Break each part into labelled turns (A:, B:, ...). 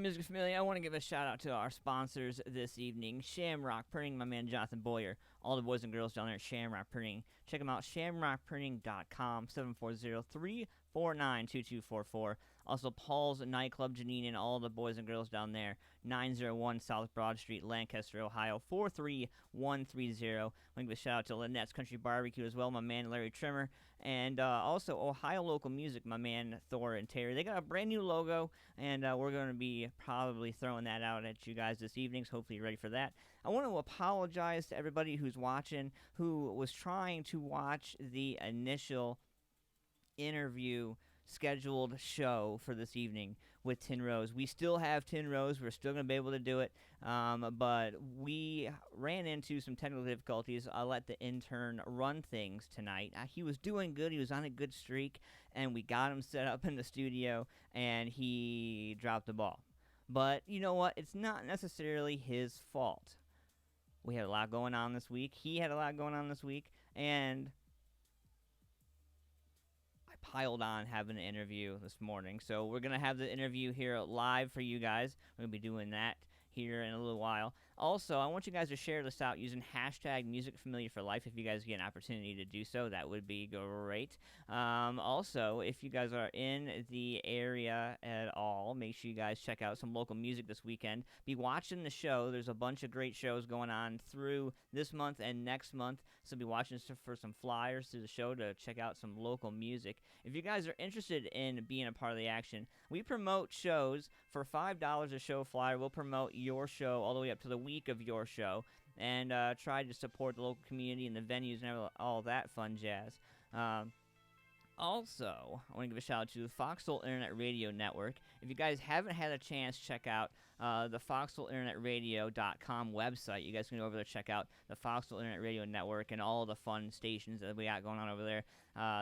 A: Music Familia, I want to give a shout out to our sponsors this evening. Shamrock Printing, my man Jonathan Boyer. All the boys and girls down there at Shamrock Printing. Check them out, shamrockprinting.com, 740-349-2244. Also, Paul's Nightclub, Janine, and all the boys and girls down there, 901 South Broad Street, Lancaster, Ohio, 43130. I want to give a shout out to Lynette's Country Barbecue as well, my man Larry Trimmer. And also, Ohio Local Music, my man Thor and Terry. They got a brand new logo, and we're going to be probably throwing that out at you guys this evening, so hopefully you're ready for that. I want to apologize to everybody who's watching, who was trying to watch the initial interview scheduled show for this evening with Tin Rose. We still have Tin Rose. We're still going to be able to do it, but we ran into some technical difficulties. I let the intern run things tonight. He was doing good. He was on a good streak, and we got him set up in the studio, and he dropped the ball. But you know what? It's not necessarily his fault. We had a lot going on this week. He had a lot going on this week, and I piled on having an interview this morning. So we're going to have the interview here live for you guys. We're going to be doing that here in a little while. Also, I want you guys to share this out using hashtag MusicFamiliaForLife. If you guys get an opportunity to do so, that would be great. Also, if you guys are in the area at all, make sure you guys check out some local music this weekend. Be watching the show. There's a bunch of great shows going on through this month and next month, so be watching for some flyers through the show to check out some local music. If you guys are interested in being a part of the action, we promote shows for $5 a show flyer. We'll promote your show all the way up to the week of your show, and try to support the local community and the venues and all that fun jazz. Also, I want to give a shout out to the Foxhole Internet Radio Network. If you guys haven't had a chance, check out the foxholeinternetradio.com website. You guys can go over there, check out the Foxhole Internet Radio Network and all the fun stations that we got going on over there.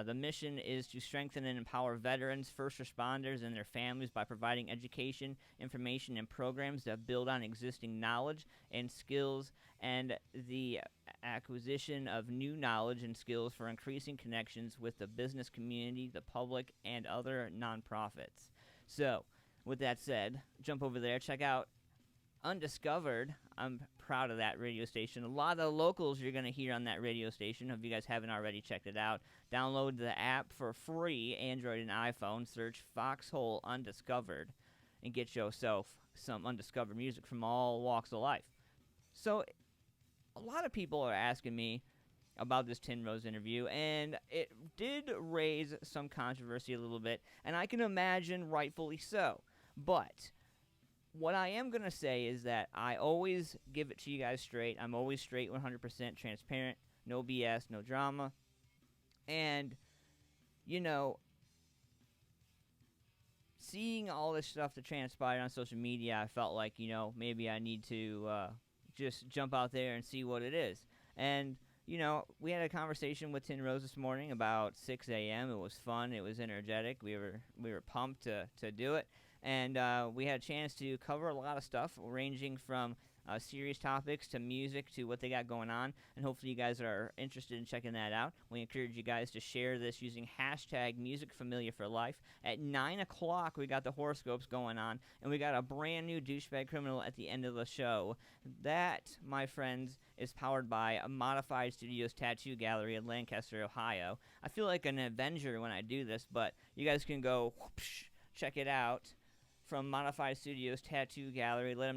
A: The mission is to strengthen and empower veterans, first responders, and their families by providing education, information, and programs that build on existing knowledge and skills and the acquisition of new knowledge and skills for increasing connections with the business community, the public, and other nonprofits. So, with that said, jump over there, check out Undiscovered. I'm proud of that radio station. A lot of locals you're going to hear on that radio station. If you guys haven't already checked it out, download the app for free, Android and iPhone. Search Foxhole Undiscovered and get yourself some undiscovered music from all walks of life. So, a lot of people are asking me about this Tin Rose interview, and it did raise some controversy a little bit, and I can imagine rightfully so. But what I am going to say is that I always give it to you guys straight. I'm always straight, 100% transparent, no BS, no drama. And, you know, seeing all this stuff that transpired on social media, I felt like, you know, maybe I need to just jump out there and see what it is. And, you know, we had a conversation with Tin Rose this morning about 6 a.m. It was fun. It was energetic. We were pumped to do it. And we had a chance to cover a lot of stuff, ranging from serious topics to music to what they got going on. And hopefully you guys are interested in checking that out. We encourage you guys to share this using hashtag MusicFamiliaForLife. At 9 o'clock, we got the horoscopes going on, and we got a brand new douchebag criminal at the end of the show. That, my friends, is powered by a Modified Studios Tattoo Gallery in Lancaster, Ohio. I feel like an Avenger when I do this, but you guys can go whoosh, check it out from Modified Studios Tattoo Gallery. Let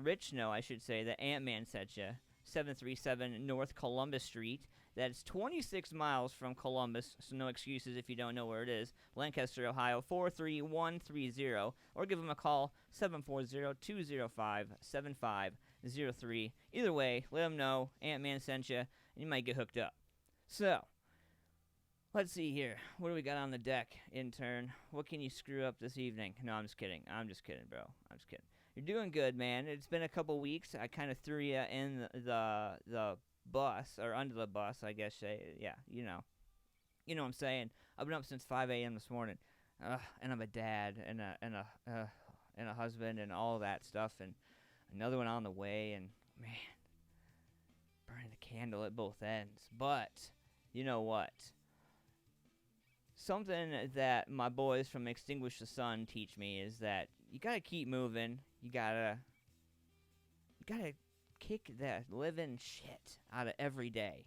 A: Rich know, I should say, that Ant-Man sent you. 737 North Columbus Street. That's 26 miles from Columbus, so no excuses if you don't know where it is. Lancaster, Ohio, 43130. Or give them a call, 740-205-7503. Either way, let them know Ant-Man sent you, and you might get hooked up. So, let's see here. What do we got on the deck, intern? What can you screw up this evening? No, I'm just kidding. I'm just kidding, bro. I'm just kidding. You're doing good, man. It's been a couple weeks. I kind of threw you in the bus, or under the bus, I guess. Yeah, you know. You know what I'm saying. I've been up since 5 a.m. this morning, and I'm a dad and a husband and all that stuff, and another one on the way, and man, burning the candle at both ends. But you know what? something that my boys from Extinguish the Sun teach me is that you gotta keep moving. You gotta kick that living shit out of every day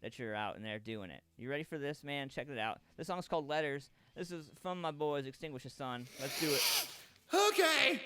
A: that you're out in there doing it. You ready for this, man? Check it out. This song's called Letters. This is from my boys Extinguish the Sun. Let's do it.
B: Okay.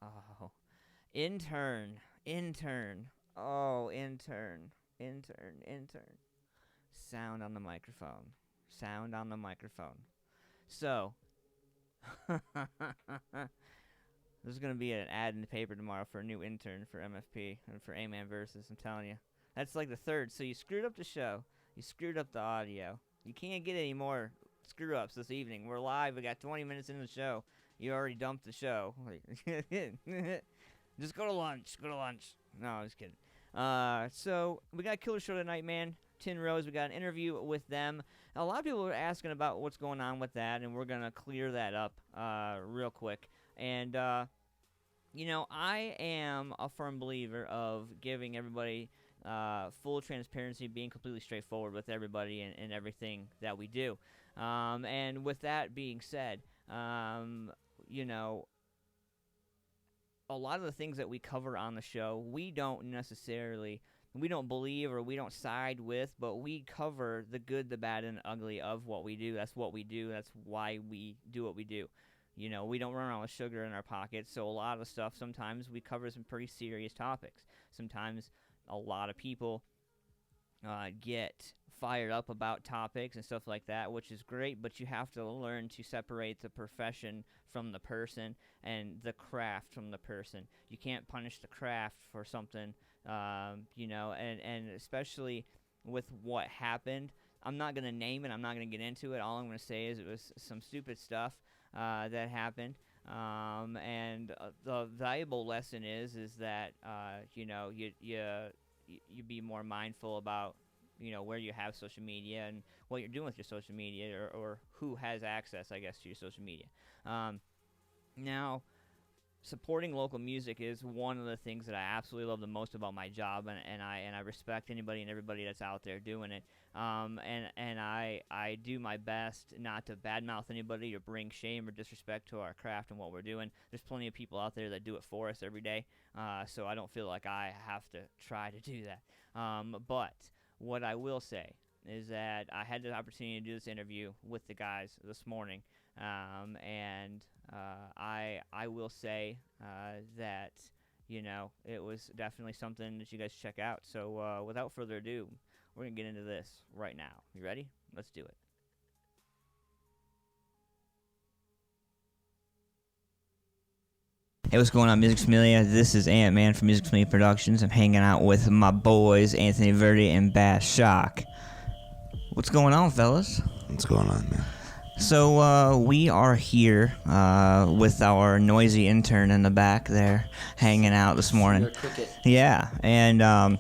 A: Oh, intern, intern. Oh, intern, intern, intern. Sound on the microphone. Sound on the microphone. So, there's going to be an ad in the paper tomorrow for a new intern for MFP and for A-Man Versus, I'm telling you. That's like the third. So you screwed up the show. You screwed up the audio. You can't get any more screw-ups this evening. We're live. We got 20 minutes into the show. You already dumped the show. Just go to lunch. Go to lunch. No, I'm just kidding. So we got a killer show tonight, man. Tin Rose, we got an interview with them. A lot of people are asking about what's going on with that, and we're going to clear that up real quick. And, you know, I am a firm believer of giving everybody full transparency, being completely straightforward with everybody and everything that we do. And with that being said, you know, a lot of the things that we cover on the show, we don't believe or we don't side with, but we cover the good, the bad, and the ugly of what we do. That's what we do. That's why we do what we do. You know, we don't run around with sugar in our pockets, so a lot of the stuff, sometimes we cover some pretty serious topics. Sometimes a lot of people get fired up about topics and stuff like that, which is great, but you have to learn to separate the profession from the person and the craft from the person. You can't punish the craft for something, you know, and especially with what happened. I'm not going to name it. I'm not going to get into it. All I'm going to say is it was some stupid stuff that happened. And the valuable lesson is that, you know, you be more mindful about, you know, where you have social media and what you're doing with your social media, or who has access, I guess, to your social media. Now, supporting local music is one of the things that I absolutely love the most about my job, and I respect anybody and everybody that's out there doing it. And I do my best not to badmouth anybody or bring shame or disrespect to our craft and what we're doing. There's plenty of people out there that do it for us every day, so I don't feel like I have to try to do that. But what I will say is that I had the opportunity to do this interview with the guys this morning, and I will say that, you know, it was definitely something that you guys check out. So without further ado, we're going to get into this right now. You ready? Let's do it. Hey, what's going on, Music Familia? This is Ant-Man from Music Familia Productions. I'm hanging out with my boys, Anthony Verdi and Bass Shock. What's going on, fellas?
B: What's going on, man?
A: So we are here with our noisy intern in the back there, hanging out this morning. Yeah, and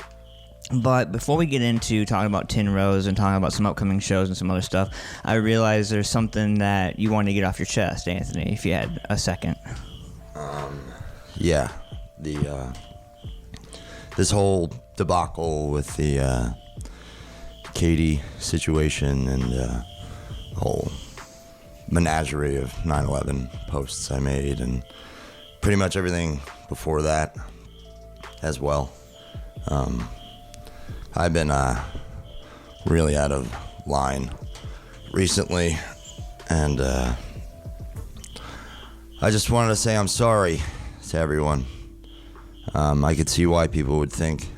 A: but before we get into talking about Tin Rose and talking about some upcoming shows and some other stuff, I realized there's something that you wanted to get off your chest, Anthony, if you had a second.
B: Yeah, this whole debacle with the Katie situation and whole menagerie of 9/11 posts I made, and pretty much everything before that as well. I've been really out of line recently, and I just wanted to say I'm sorry to everyone. I could see why people would think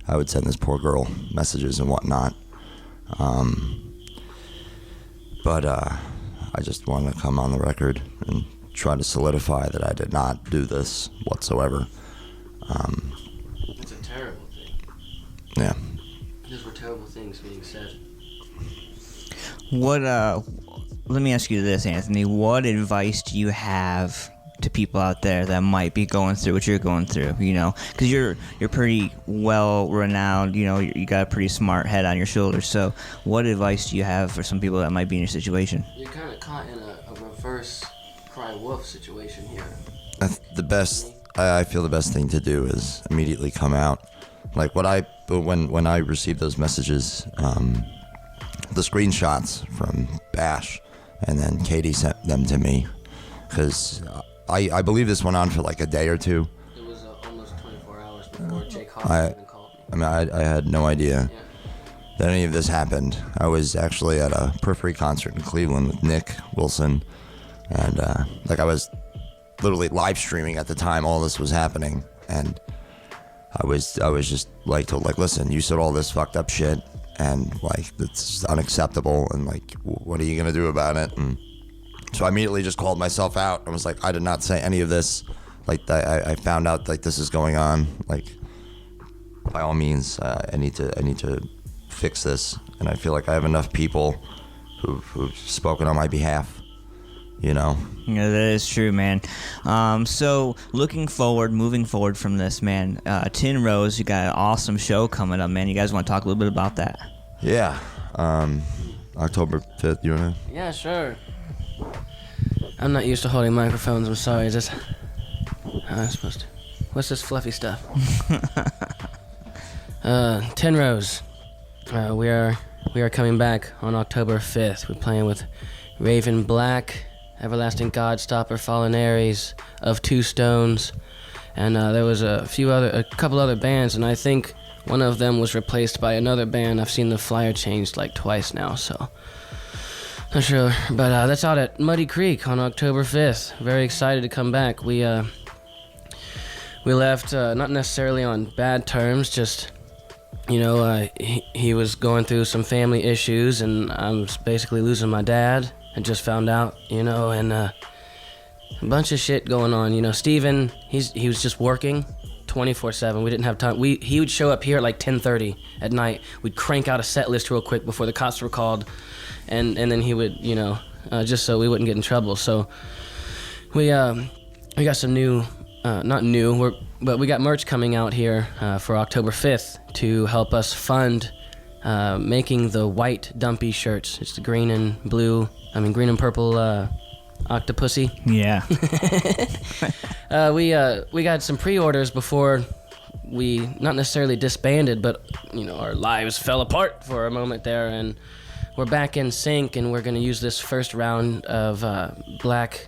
B: I would send this poor girl messages and whatnot. But I just want to come on the record and try to solidify that I did not do this whatsoever.
C: It's a terrible thing.
B: Yeah.
C: Those were terrible things being said.
A: What, let me ask you this, Anthony. What advice do you have to people out there that might be going through what you're going through, you know? Because you're pretty well-renowned, you know, you got a pretty smart head on your shoulders. So what advice do you have for some people that might be in your situation?
C: You're kind of caught in a reverse cry wolf situation here.
B: I feel the best thing to do is immediately come out. Like when I received those messages, the screenshots from Bash, and then Katie sent them to me, because I believe this went on for like a day or two.
C: It was almost 24 hours before Jake Hawkins even called me.
B: I mean, I had no idea that any of this happened. I was actually at a Periphery concert in Cleveland with Nick Wilson, and I was literally live streaming at the time all this was happening, and I was just like told, like, listen, you said all this fucked up shit, and like it's unacceptable, and like what are you gonna do about it? And so I immediately just called myself out and was like, I did not say any of this. Like I found out like this is going on. Like by all means, I need to fix this, and I feel like I have enough people who've spoken on my behalf. You know.
A: Yeah, that is true, man. So moving forward from this, man, Tin Rose, you got an awesome show coming up, man. You guys want to talk a little bit about that?
B: Yeah. October 5th, you wanna?
C: Yeah, sure. I'm not used to holding microphones. I'm sorry. Is this how I'm supposed to? What's this fluffy stuff? Tin Rose. We are coming back on October 5th. We're playing with Raven Black, Everlasting Godstopper, Fallen Aries, Of Two Stones, and there was a couple other bands, and I think one of them was replaced by another band. I've seen the flyer changed like twice now, so not sure. But that's out at Muddy Creek on October 5th. Very excited to come back. We left not necessarily on bad terms, just he was going through some family issues, and I was basically losing my dad. I just found out, and a bunch of shit going on. Steven, he was just working 24/7. We didn't have time. He would show up here at like 10:30 at night. We'd crank out a set list real quick before the cops were called, and then he would, just so we wouldn't get in trouble. So we got some new, not new, but we got merch coming out here for October 5th to help us fund making the white Dumpy shirts. It's the green and purple Octopussy.
A: Yeah.
C: We got some pre-orders before we not necessarily disbanded, but our lives fell apart for a moment there, and we're back in sync, and we're gonna use this first round of black.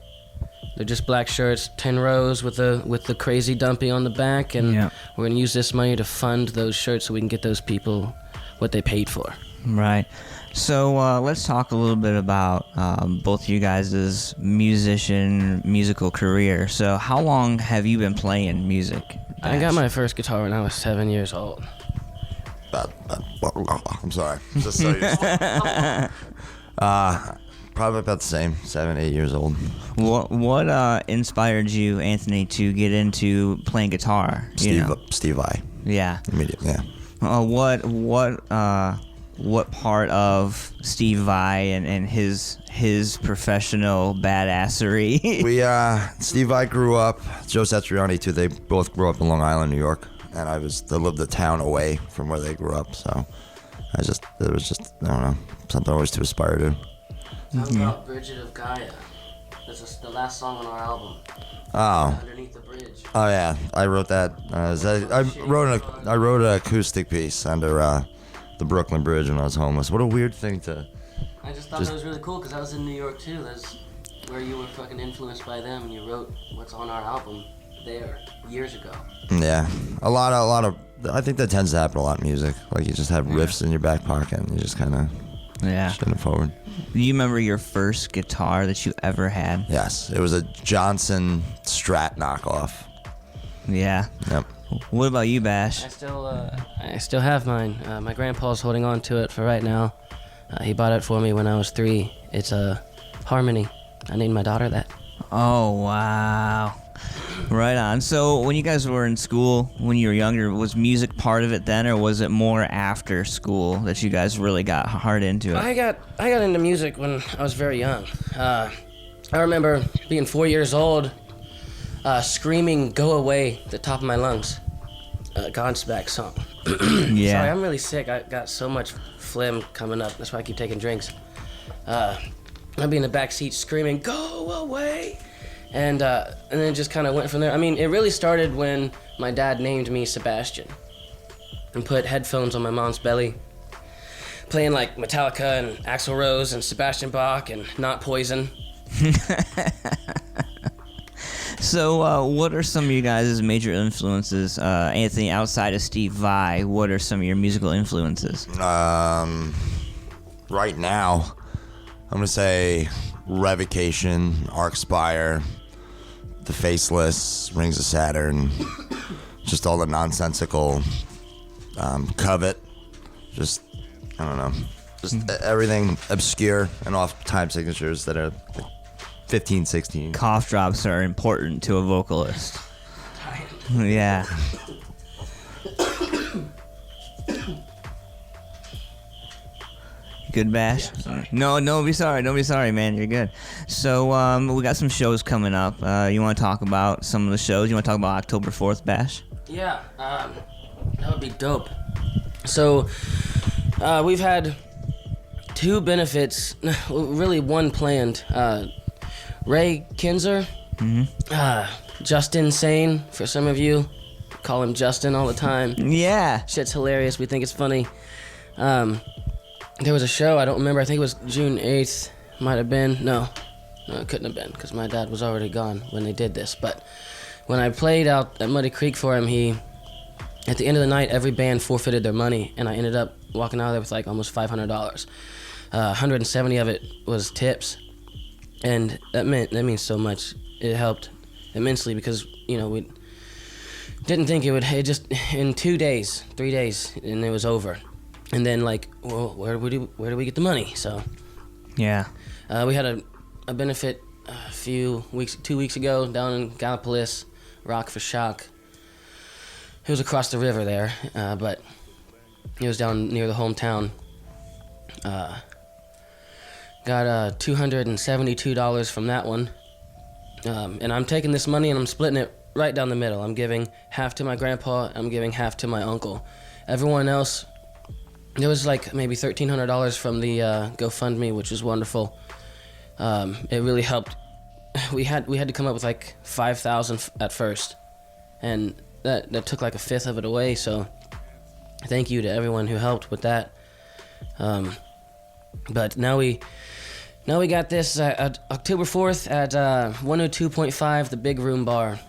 C: They're just black shirts, 10 rows with the crazy Dumpy on the back, and we're gonna use this money to fund those shirts so we can get those people what they paid for.
A: Right. So let's talk a little bit about both of you guys' musical career. So how long have you been playing music, Bash?
C: I got my first guitar when I was 7 years old.
B: I'm sorry. Just so you probably about the same, 7, 8 years old.
A: What inspired you, Anthony, to get into playing guitar?
B: Steve Vai.
A: Yeah.
B: Immediately, yeah.
A: What part of Steve Vai and his professional badassery?
B: Steve Vai grew up, Joe Satriani too, they both grew up in Long Island, New York, and I lived a town away from where they grew up, so it was just, I don't know, something always to aspire to.
C: How about Bridget of Gaia? That's the last song on our album.
B: Oh.
C: Underneath the Bridge.
B: Oh yeah, I wrote that. I wrote an acoustic piece under the Brooklyn Bridge when I was homeless. What a weird thing to.
C: I just thought that was really cool because I was in New York too. That's where you were fucking influenced by them, and you wrote what's on our album there years ago.
B: Yeah, a lot of. I think that tends to happen a lot in music. Like you just have riffs in your back pocket, and you just kind of shit it forward.
A: Do you remember your first guitar that you ever had?
B: Yes, it was a Johnson Strat knockoff.
A: Yeah.
B: Yep.
A: What about you, Bash?
C: I still have mine. My grandpa's holding on to it for right now. He bought it for me when I was 3. It's a Harmony. I named my daughter that.
A: Oh, wow. Right on. So when you guys were in school, when you were younger, was music part of it then, or was it more after school that you guys really got hard into it?
C: I got into music when I was very young. I remember being 4 years old, screaming "Go Away" at the top of my lungs. Godsmack song.
A: Yeah.
C: Sorry, I'm really sick. I got so much phlegm coming up. That's why I keep taking drinks. I'd be in the back seat screaming "Go away," and then it just kind of went from there. I mean, it really started when my dad named me Sebastian and put headphones on my mom's belly, playing like Metallica and Axl Rose and Sebastian Bach and Not Poison.
A: So, what are some of you guys' major influences, Anthony, outside of Steve Vai? What are some of your musical influences?
B: Right now, I'm gonna say Revocation, Arcspire, the Faceless, Rings of Saturn, just all the nonsensical, Covet, just, I don't know, just everything obscure and off time signatures that are 15, 16.
A: Cough drops are important to a vocalist. Yeah. Good, Bash? No, don't be sorry. Don't be sorry, man. You're good. So, we got some shows coming up. You want to talk about some of the shows? You want to talk about October 4th, Bash?
C: Yeah, that would be dope. So, we've had 2 benefits, really one planned. Ray Kinzer, Justin Sane, for some of you, call him Justin all the time.
A: Yeah.
C: Shit's hilarious. We think it's funny. There was a show, I don't remember, I think it was June 8th, might have been. No, it couldn't have been, because my dad was already gone when they did this. But when I played out at Muddy Creek for him, at the end of the night, every band forfeited their money, and I ended up walking out of there with like almost $500. 170 of it was tips, and that means so much. It helped immensely because, we didn't think it just, in 2 days, 3 days, and it was over. And then, well, where do we get the money? So,
A: yeah,
C: we had a benefit a few weeks, 2 weeks ago down in Gallipolis, Rock for Shock. It was across the river there, but it was down near the hometown. Got $272 from that one, and I'm taking this money and I'm splitting it right down the middle. I'm giving half to my grandpa. I'm giving half to my uncle. Everyone else. There was maybe $1,300 from the GoFundMe, which was wonderful. It really helped. We had to come up with $5,000 at first, and that took a fifth of it away. So thank you to everyone who helped with that. But now we got this October 4th at 102.5, the Big Room Bar.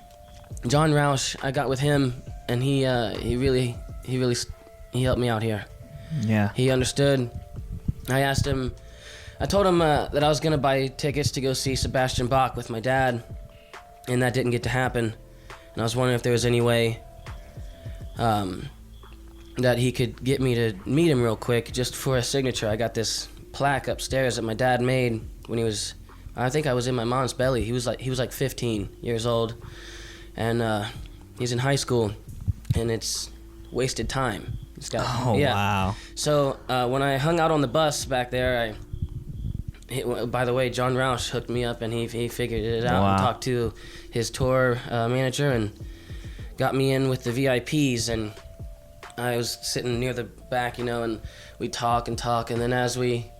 C: John Roush, I got with him, and he really helped me out here.
A: Yeah.
C: He understood. I told him that I was going to buy tickets to go see Sebastian Bach with my dad, and that didn't get to happen. And I was wondering if there was any way that he could get me to meet him real quick just for a signature. I got this plaque upstairs that my dad made when I think I was in my mom's belly. He was 15 years old, and he's in high school, and it's wasted time.
A: Wow.
C: So when I hung out on the bus back there, by the way, John Roush hooked me up, and he figured it out.
A: Wow.
C: And talked to his tour manager and got me in with the VIPs, and I was sitting near the back, and we talk, and then as we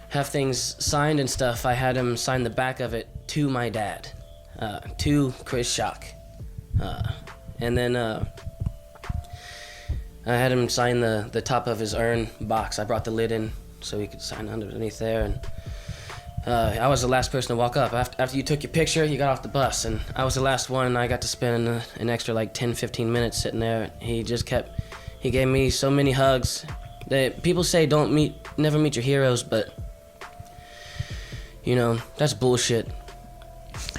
C: have things signed and stuff, I had him sign the back of it to my dad, to Chris Schock, and then I had him sign the top of his urn box. I brought the lid in so he could sign underneath there, and I was the last person to walk up. After you took your picture, you got off the bus, and I was the last one, and I got to spend an extra 10-15 minutes sitting there. He gave me so many hugs. People say never meet your heroes, but that's bullshit.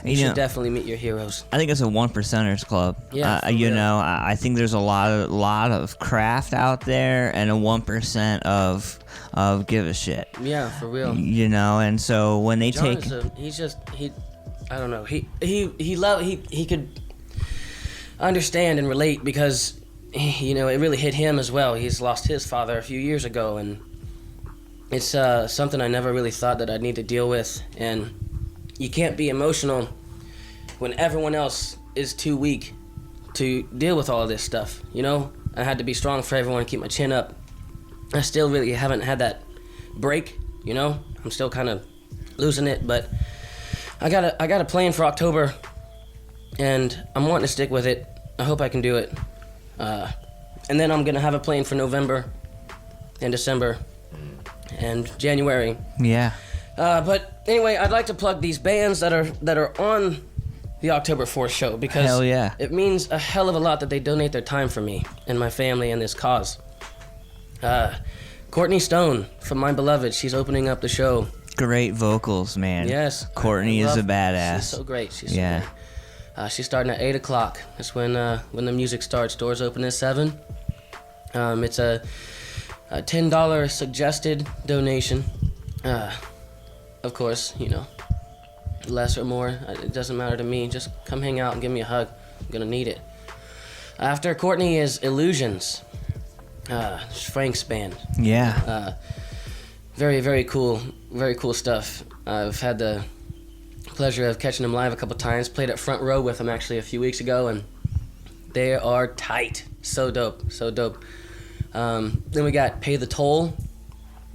C: You should definitely meet your heroes.
A: I think it's a 1%ers club.
C: Yeah,
A: I think there's a lot of craft out there, and a 1% of give a shit.
C: Yeah, for real.
A: And so when they
C: John
A: take,
C: I don't know. He could understand and relate because it really hit him as well. He's lost his father a few years ago, and it's something I never really thought that I'd need to deal with. And you can't be emotional when everyone else is too weak to deal with all of this stuff, I had to be strong for everyone, keep my chin up. I still really haven't had that break, I'm still kind of losing it, but I got a plan for October, and I'm wanting to stick with it. I hope I can do it. And then I'm gonna have a plan for November and December and January.
A: Yeah.
C: But anyway, I'd like to plug these bands that are on the October 4th show because
A: hell yeah.
C: It means a hell of a lot that they donate their time for me and my family and this cause. Courtney Stone from My Beloved, she's opening up the show.
A: Great vocals, man.
C: Yes.
A: Courtney is a badass.
C: She's so great. She's
A: yeah.
C: so She's starting at 8 o'clock. That's when the music starts. Doors open at 7. It's a $10 suggested donation. Of course, you know, less or more, it doesn't matter to me. Just come hang out and give me a hug. I'm gonna need it. After Courtney is Illusions, Frank's band.
A: Yeah.
C: Very, very cool stuff. I've had the pleasure of catching them live a couple times. Played at Front Row with them actually a few weeks ago, and they are tight. So dope, so dope. Then we got Pay the Toll,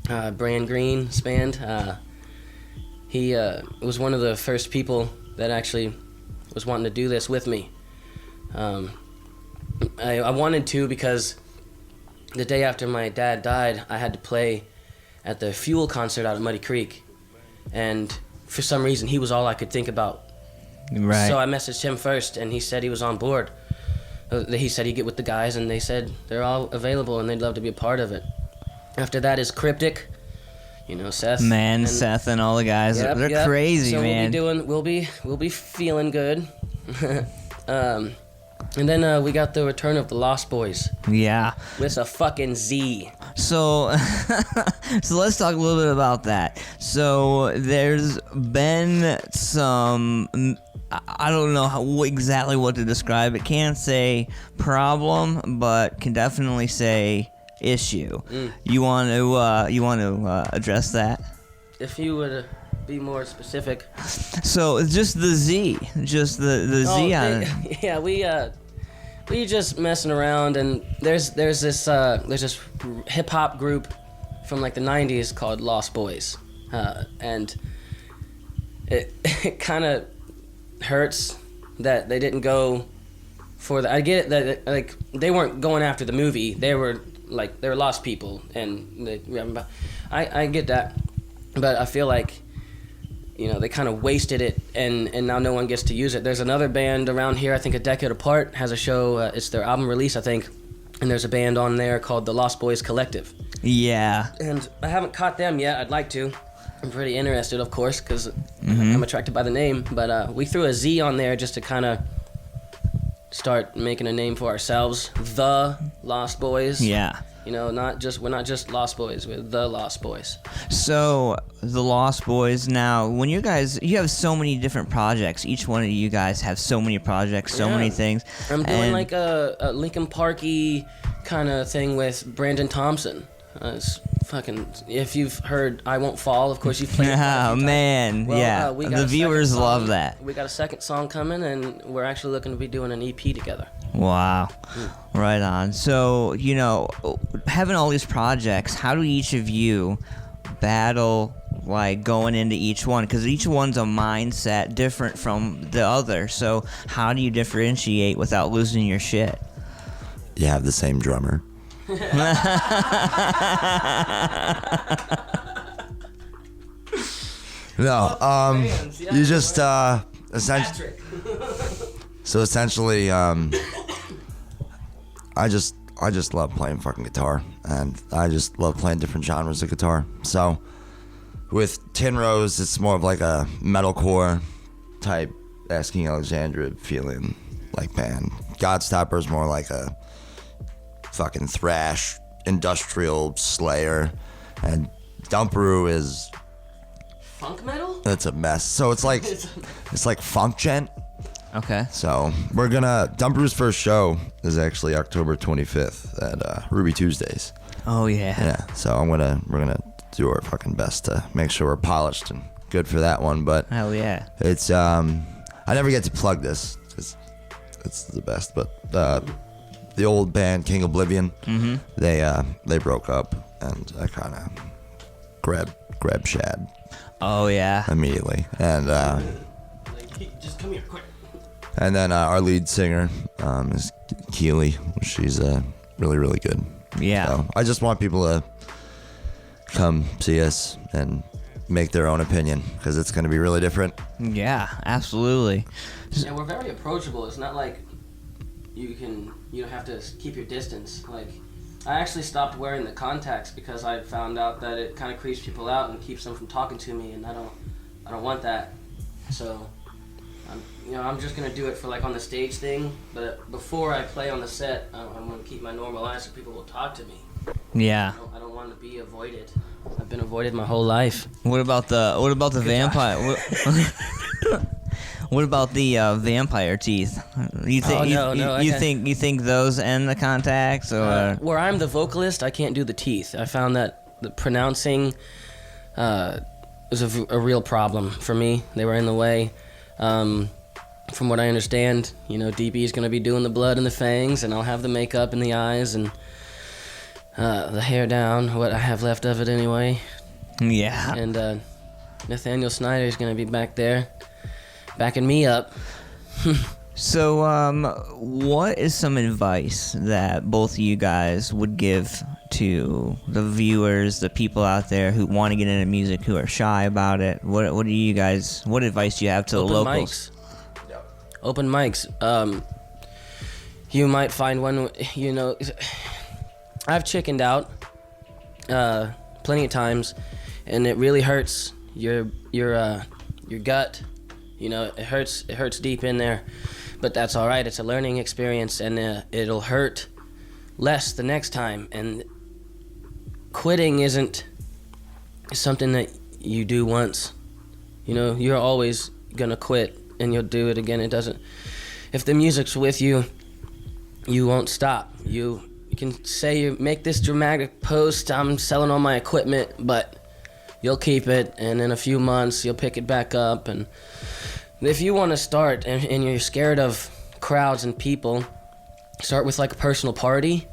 C: Brian Green's band. He was one of the first people that actually was wanting to do this with me. I wanted to because the day after my dad died, I had to play at the Fuel concert out at Muddy Creek, and for some reason he was all I could think about.
A: Right.
C: So I messaged him first, and he said he was on board. He said he'd get with the guys, and they said they're all available and they'd love to be a part of it. After that is Cryptic, you know, Seth.
A: Man, Seth and all the guys, they're crazy,
C: so
A: man.
C: We'll be feeling good. And then we got the return of the Lost Boys.
A: Yeah.
C: With a fucking Z.
A: So, so let's talk a little bit about that. So there's been some, I don't know exactly what to describe it. Can't say problem, but can definitely say issue. You want to address that?
C: If you would be more specific.
A: So it's just the Z, just the Z on it.
C: Yeah, we just messing around, and there's this hip hop group from like the 90s called Lost Boys, and it kind of hurts that they didn't go for the. I get it that like they weren't going after the movie. They were lost people, and I get that, but I feel like, you know, they kind of wasted it, and now no one gets to use it. There's another band around here, I think A Decade Apart, has a show. It's their album release, I think, and there's a band on there called the Lost Boys Collective.
A: Yeah.
C: And I haven't caught them yet. I'd like to. I'm pretty interested, of course, because I'm attracted by the name. But we threw a Z on there just to kind of start making a name for ourselves. The Lost Boys.
A: Yeah.
C: You know, we're not just Lost Boys, we're the Lost Boys.
A: So, the Lost Boys, now, when you have so many different projects, each one of you guys have so many projects, so many things.
C: I'm doing like a Linkin Park-y kind of thing with Brandon Thompson. It's fucking, if you've heard I Won't Fall, of course you've played it.
A: Oh, man,
C: well,
A: yeah. The viewers love that.
C: We got a second song coming, and we're actually looking to be doing an EP together.
A: Wow. Right on. So, you know, having all these projects, how do each of you battle, like, going into each one? Because each one's a mindset different from the other. So how do you differentiate without losing your shit?
B: You have the same drummer. No, you just essentially I just love playing fucking guitar, and I just love playing different genres of guitar. So with Tin Rose, it's more of like a metalcore type Asking Alexandria feeling like band. Godstopper's more like a fucking thrash industrial Slayer, and Dumperoo is
C: funk metal.
B: It's a mess. So it's like funk gent.
A: Okay.
B: So we're gonna Dumperoo's first show is actually October 25th at Ruby Tuesdays.
A: Oh yeah.
B: Yeah. So we're gonna do our fucking best to make sure we're polished and good for that one. But
A: hell yeah.
B: It's I never get to plug this because it's the best. But the old band King Oblivion, they broke up, and I kind of grabbed Shad.
A: Oh yeah.
B: Immediately, and
C: just come here quick.
B: And then our lead singer is Keely. She's really, really good.
A: Yeah.
B: So I just want people to come see us and make their own opinion, because it's going to be really different.
A: Yeah, absolutely.
C: Yeah, we're very approachable. It's not like you don't have to keep your distance. Like, I actually stopped wearing the contacts because I found out that it kind of creeps people out and keeps them from talking to me, and I don't want that. So I'm just gonna do it for like on the stage thing. But before I play on the set, I'm gonna keep my normal eyes so people will talk to me.
A: Yeah.
C: I don't want to be avoided. I've been avoided my whole life.
A: What about the vampire? What about the vampire teeth? You think you think those end the contacts, or
C: where I'm the vocalist, I can't do the teeth. I found that the pronouncing was a real problem for me. They were in the way. From what I understand, DB is going to be doing the blood and the fangs, and I'll have the makeup and the eyes and the hair down, what I have left of it anyway.
A: Yeah.
C: And Nathaniel Snyder is going to be back there, backing me up.
A: So, what is some advice that both of you guys would give to the viewers, the people out there who want to get into music, who are shy about it? What advice do you have to the locals?
C: Open mics. You might find one, I've chickened out plenty of times, and it really hurts your gut. It hurts deep in there, but that's all right. It's a learning experience, and it'll hurt less the next time. And quitting isn't something that you do once. You're always gonna quit, and you'll do it again. It doesn't. If the music's with you, you won't stop. You can say you make this dramatic post, I'm selling all my equipment, but you'll keep it, and in a few months you'll pick it back up. And if you want to start and you're scared of crowds and people, start with like a personal party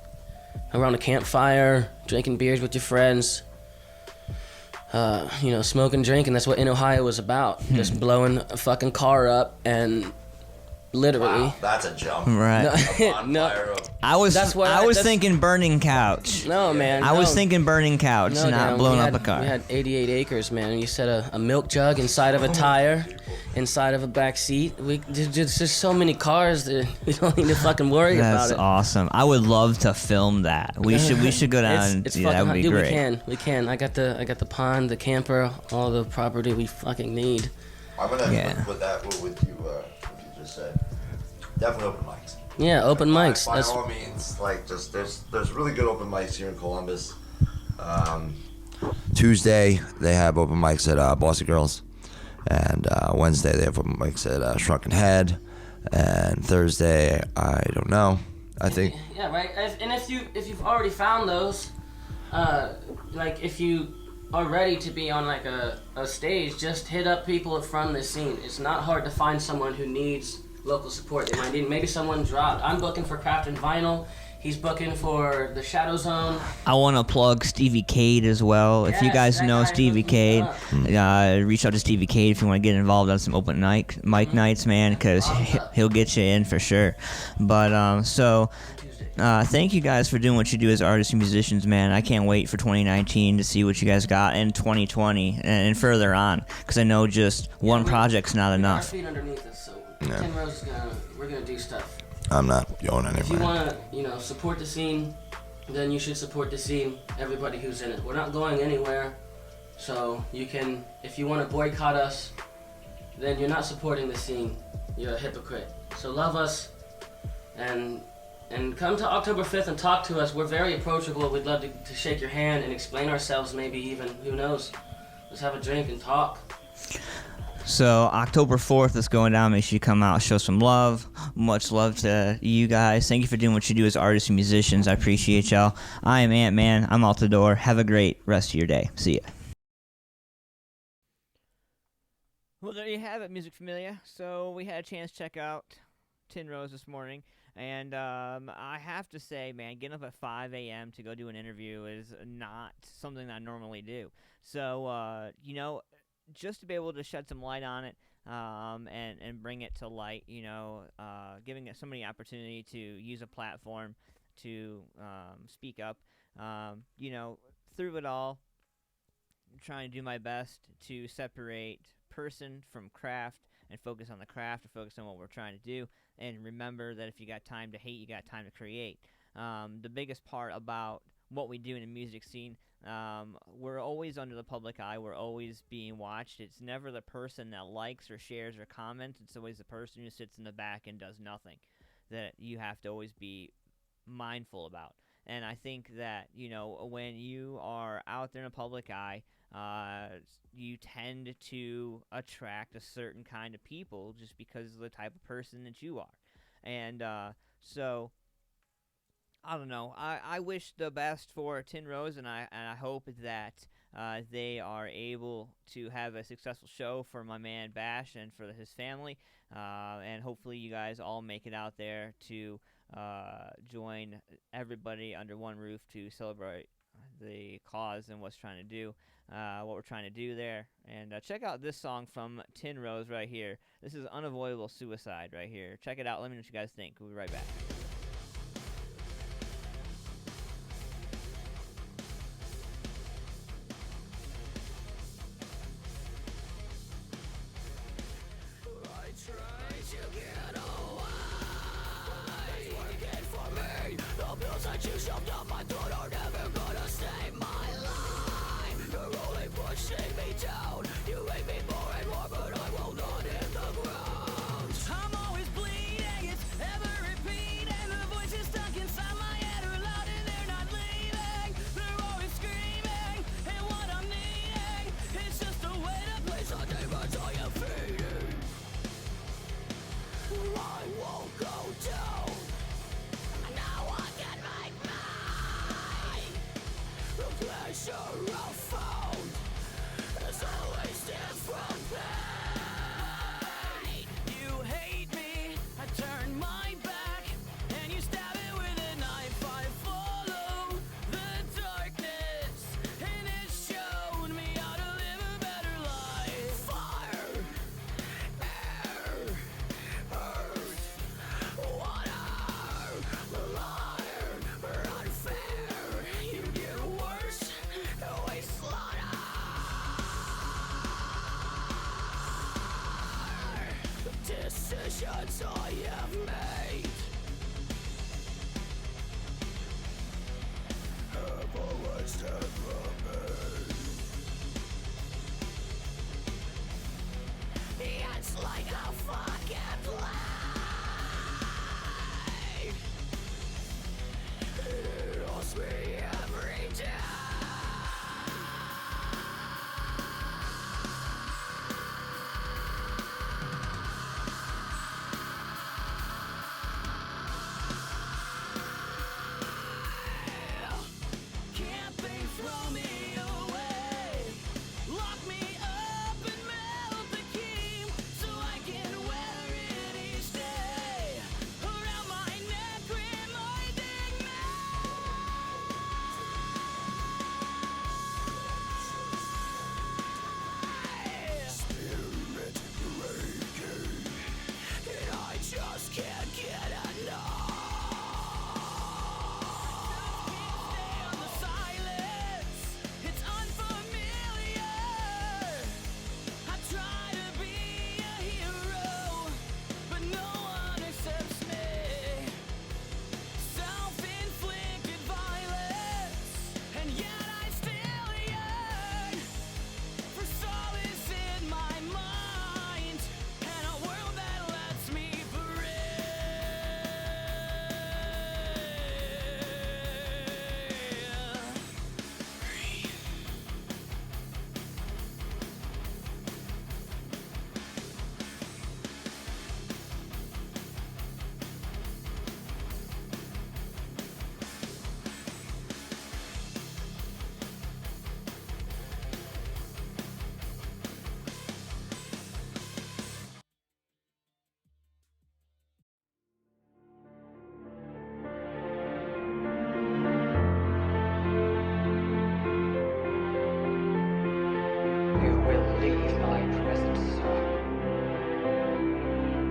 C: around a campfire, drinking beers with your friends, smoking, drinking. That's what In Ohio was about. Just blowing a fucking car up and literally.
B: Wow, that's a jump.
A: Right.
C: No.
A: I was thinking burning couch.
C: No, man.
A: I was thinking burning couch, not blowing up a car.
C: We had 88 acres, man. And you set a milk jug inside of a tire, inside of a back seat. There's just so many cars that we don't need to fucking worry about it.
A: That's awesome. I would love to film that. We should go down and see that. That would be great.
C: We can. I got the pond, the camper, all the property we fucking need.
B: I'm gonna put that with you. What you just said. Definitely open mics.
C: Yeah, open mics.
B: By all means, there's really good open mics here in Columbus. Tuesday they have open mics at Bossy Girls, and Wednesday they have open mics at Shrunken Head, and Thursday I don't know. I think.
C: Yeah, right. And if you've already found those, if you are ready to be on like a stage, just hit up people from the scene. It's not hard to find someone who needs local support. They might need maybe someone dropped. I'm booking for Craft and Vinyl. He's booking for the Shadow Zone.
A: I want to plug Stevie Cade as well. If you guys know Stevie Cade, reach out to Stevie Cade if you want to get involved on some open mic nights, man, because he'll get you in for sure. But thank you guys for doing what you do as artists and musicians, man. I can't wait for 2019 to see what you guys got in 2020 and further on, because I know just one project's not enough.
C: Our feet underneath us, so Tin Rose we're gonna do stuff.
B: I'm not going anywhere.
C: If you want to, support the scene, then you should support the scene, everybody who's in it. We're not going anywhere, so you can, if you want to boycott us, then you're not supporting the scene. You're a hypocrite. So love us, and come to October 5th and talk to us. We're very approachable. We'd love to shake your hand and explain ourselves, maybe even, who knows. Let's have a drink and talk.
A: So October 4th is going down. Make sure you come out, show some love. Much love to you guys. Thank you for doing what you do as artists and musicians. I appreciate y'all. I am Ant-Man. I'm out the door. Have a great rest of your day. See ya. Well, there you have it, Music Familia. So we had a chance to check out Tin Rose this morning. And I have to say, man, getting up at 5 a.m. to go do an interview is not something that I normally do. So, just to be able to shed some light on it and bring it to light, giving somebody an opportunity to use a platform to speak up, through it all, I'm trying to do my best to separate person from craft and focus on the craft and focus on what we're trying to do. And remember that if you got time to hate, you got time to create. The biggest part about what we do in the music scene. We're always under the public eye. We're always being watched. It's never the person that likes or shares or comments. It's always the person who sits in the back and does nothing that you have to always be mindful about. And I think that, when you are out there in the public eye, you tend to attract a certain kind of people just because of the type of person that you are. And so, I don't know. I wish the best for Tin Rose, and I hope that they are able to have a successful show for my man Bash and for his family. And hopefully you guys all make it out there to join everybody under one roof to celebrate the cause and what we're trying to do there. And check out this song from Tin Rose right here. This is Unavoidable Suicide right here. Check it out. Let me know what you guys think. We'll be right back.
D: I choose shoved up my throat are never gonna save my life. You're only pushing me down. You hate me more and more, but I will not hit the ground. I'm always bleeding, it's ever repeating. The voices stuck inside my head are loud and they're not leaving. They're always screaming, and what I'm needing is just a way to place the demons I am feeding. I won't go down. Pleasure I found is always different pain. You hate me, I turn my back, and you stab it with a knife. I follow the darkness, and it's shown me how to live a better life. Fire, air, earth, water, liar, unfair. You get worse. Always slaughter. Decisions I have made have always never made. It's like a fucking play. It haunts me every day.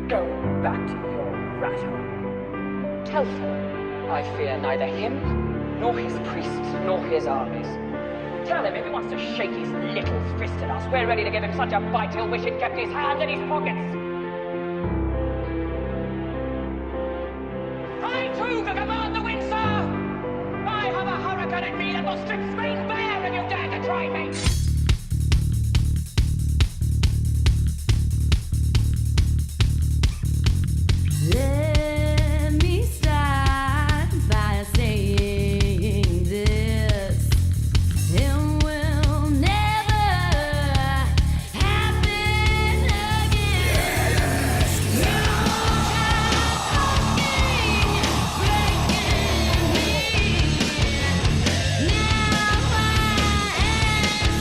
E: Go back to your rat hole. Tell him I fear neither him, nor his priests, nor his armies. Tell him if he wants to shake his little fist at us, we're ready to give him such a bite he'll wish he'd kept his hands in his pockets. I too can command the wind, sir! I have a hurricane! gun at me that will strip spring bare if you dare to try me!
F: Let me start by saying this. It will never happen again. You tried breaking me. Now I am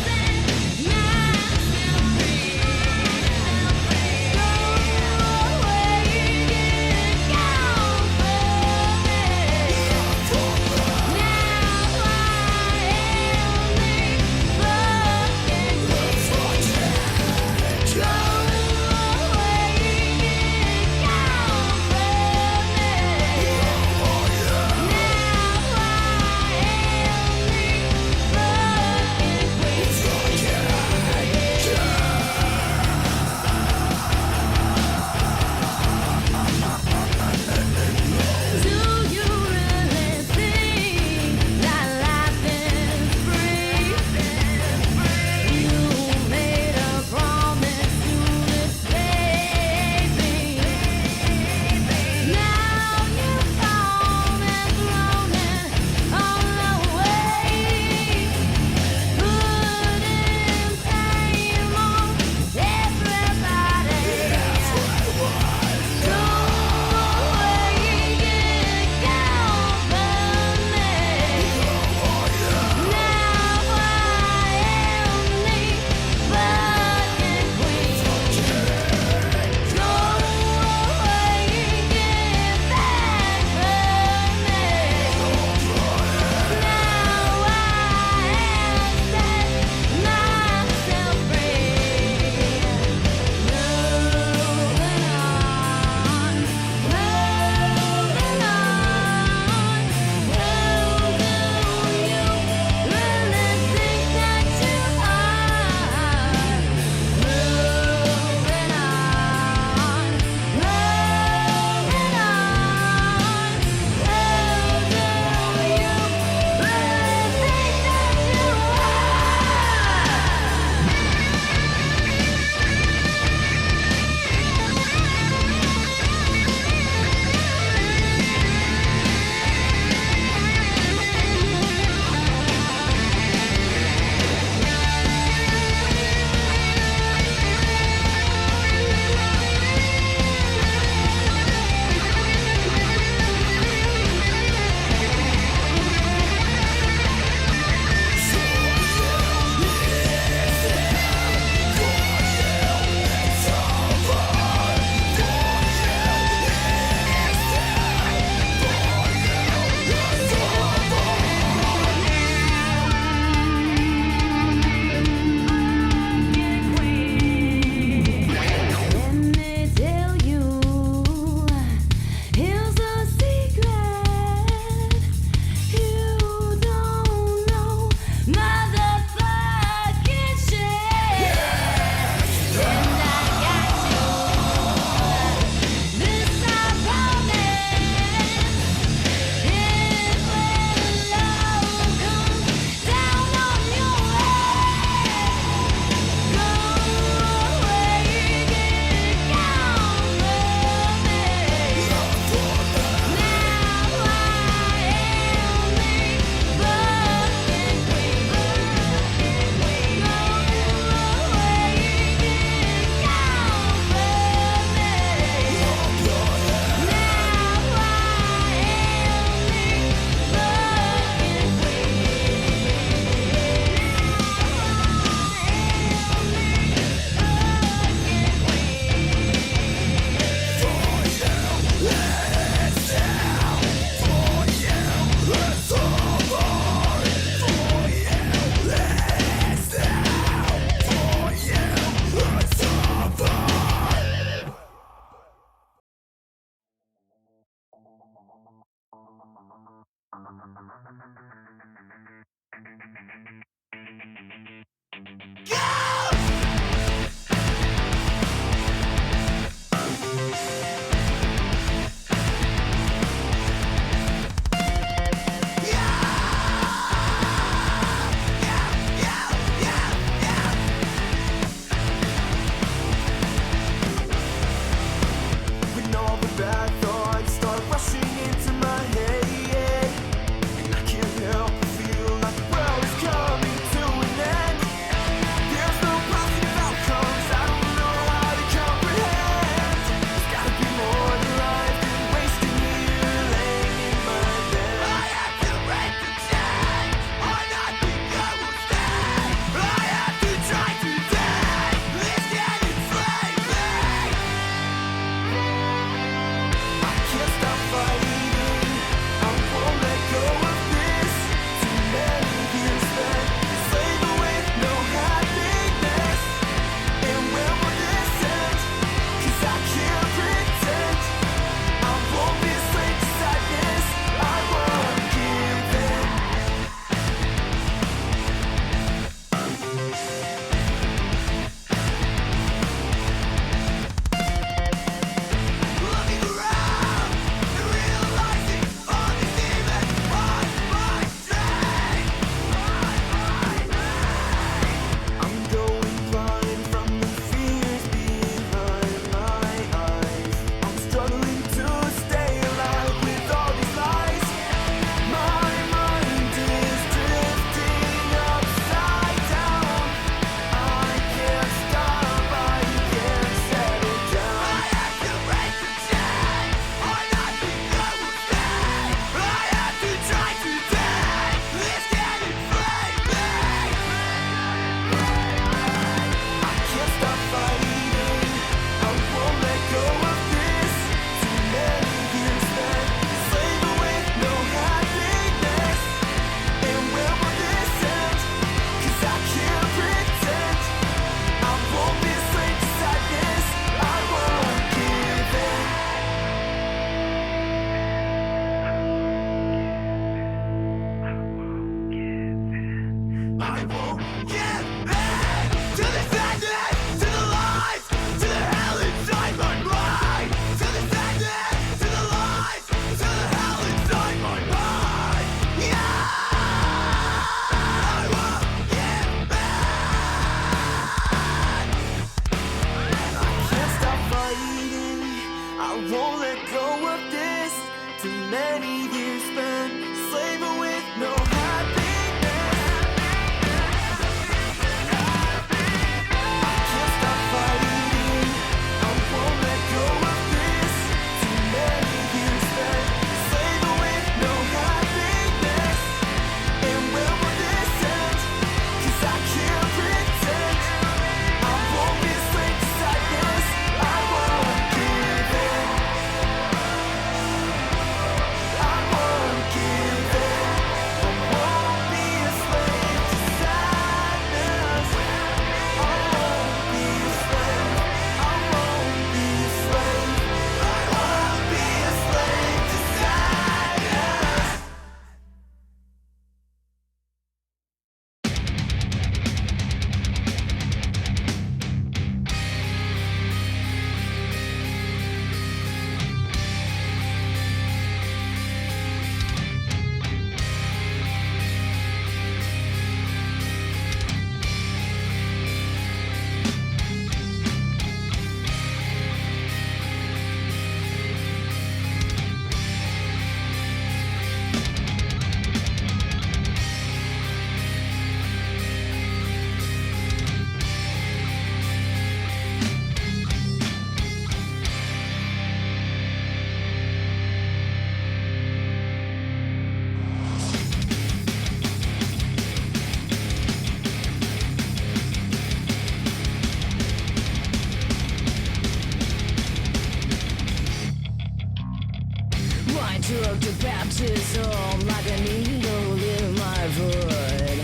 D: took to baptism like a needle in my foot.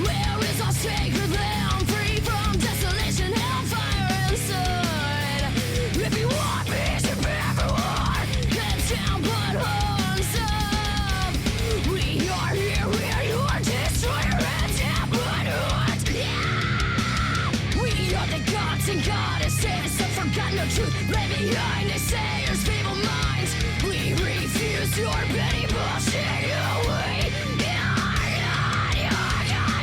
D: Where is our sacred land, free from desolation, hellfire and sword? If you want peace, you prepare for war. Head down, but horns up. We are here, we are your destroyer and heart. Yeah! We are the gods and goddesses of forgotten no truth. Lay behind the sayers, feeble minds. We refuse your petty bullshit.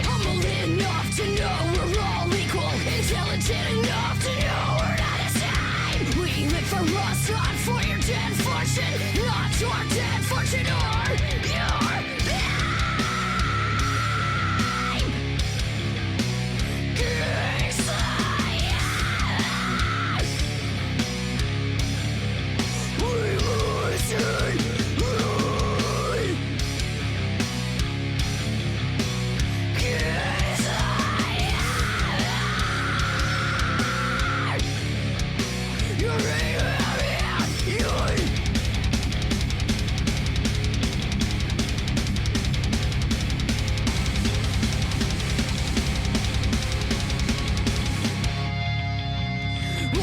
D: Humble enough to know we're all equal. Intelligent enough to know we're not the same. We live for us, not for your dead fortune. Not your dead fortune or your fame.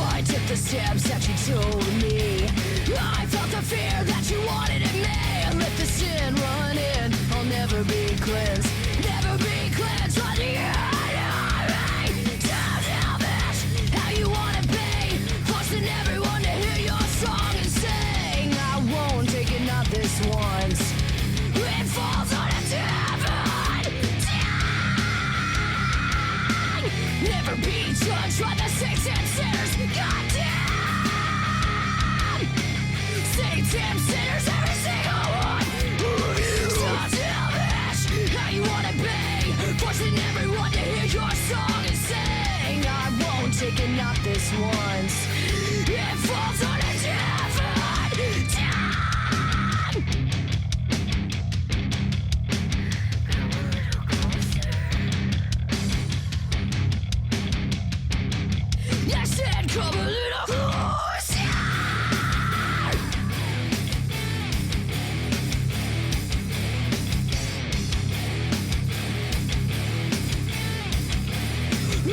D: I took the steps that you told me. I felt the fear that you wanted in me. Let the sin run in. I'll never be cleansed. Never be cleansed by the enemy. Don't selfish how you wanna be. Forcing everyone to hear your song and sing. I won't take it, not this once. It falls on a different time. Never be judged by the saints and sinners. God damn! Saints and sinners, every single one. So selfish how you wanna be. Forcing everyone to hear your song and sing. I won't take it, not this once. It falls on a different time. I said, come a little closer.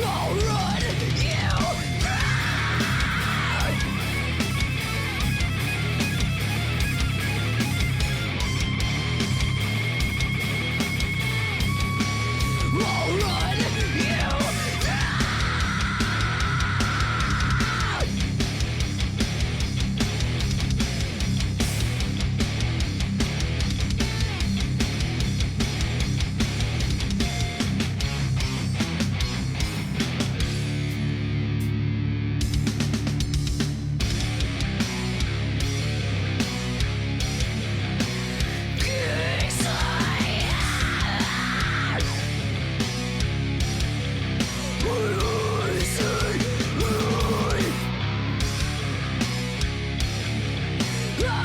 D: I'll run you down. I'll run you down.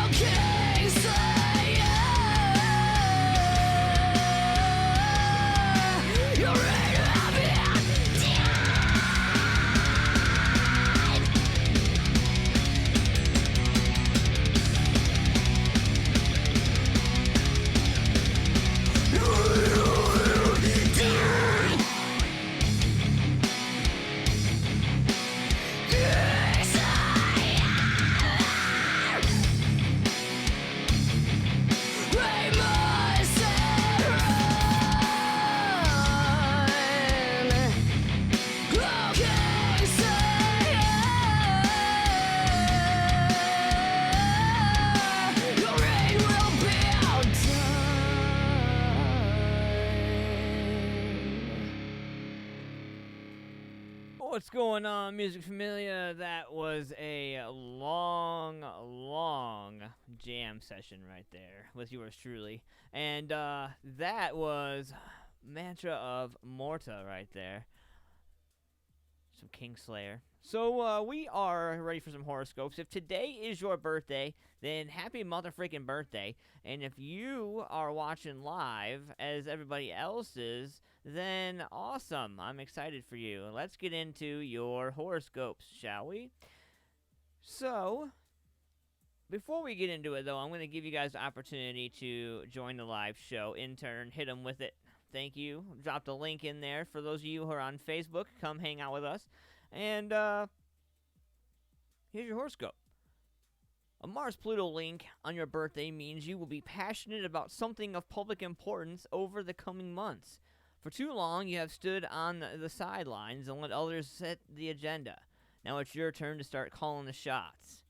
D: Okay, say you're ready to have it.
A: What's going on, Music Familia? That was a long jam session right there with yours truly. And that was Mantra of Morta right there. Some Kingslayer. So we are ready for some horoscopes. If today is your birthday, then happy motherfreaking birthday. And if you are watching live, as everybody else is, then awesome. I'm excited for you. Let's get into your horoscopes, shall we? So, Before we get into it, though, I'm going to give you guys the opportunity to join the live show. Intern, hit them with it. Thank you. Dropped a link in there for those of you who are on Facebook. Come hang out with us. And here's your horoscope. A Mars-Pluto link on your birthday means you will be passionate about something of public importance over the coming months. For too long, you have stood on the sidelines and let others set the agenda. Now it's your turn to start calling the shots.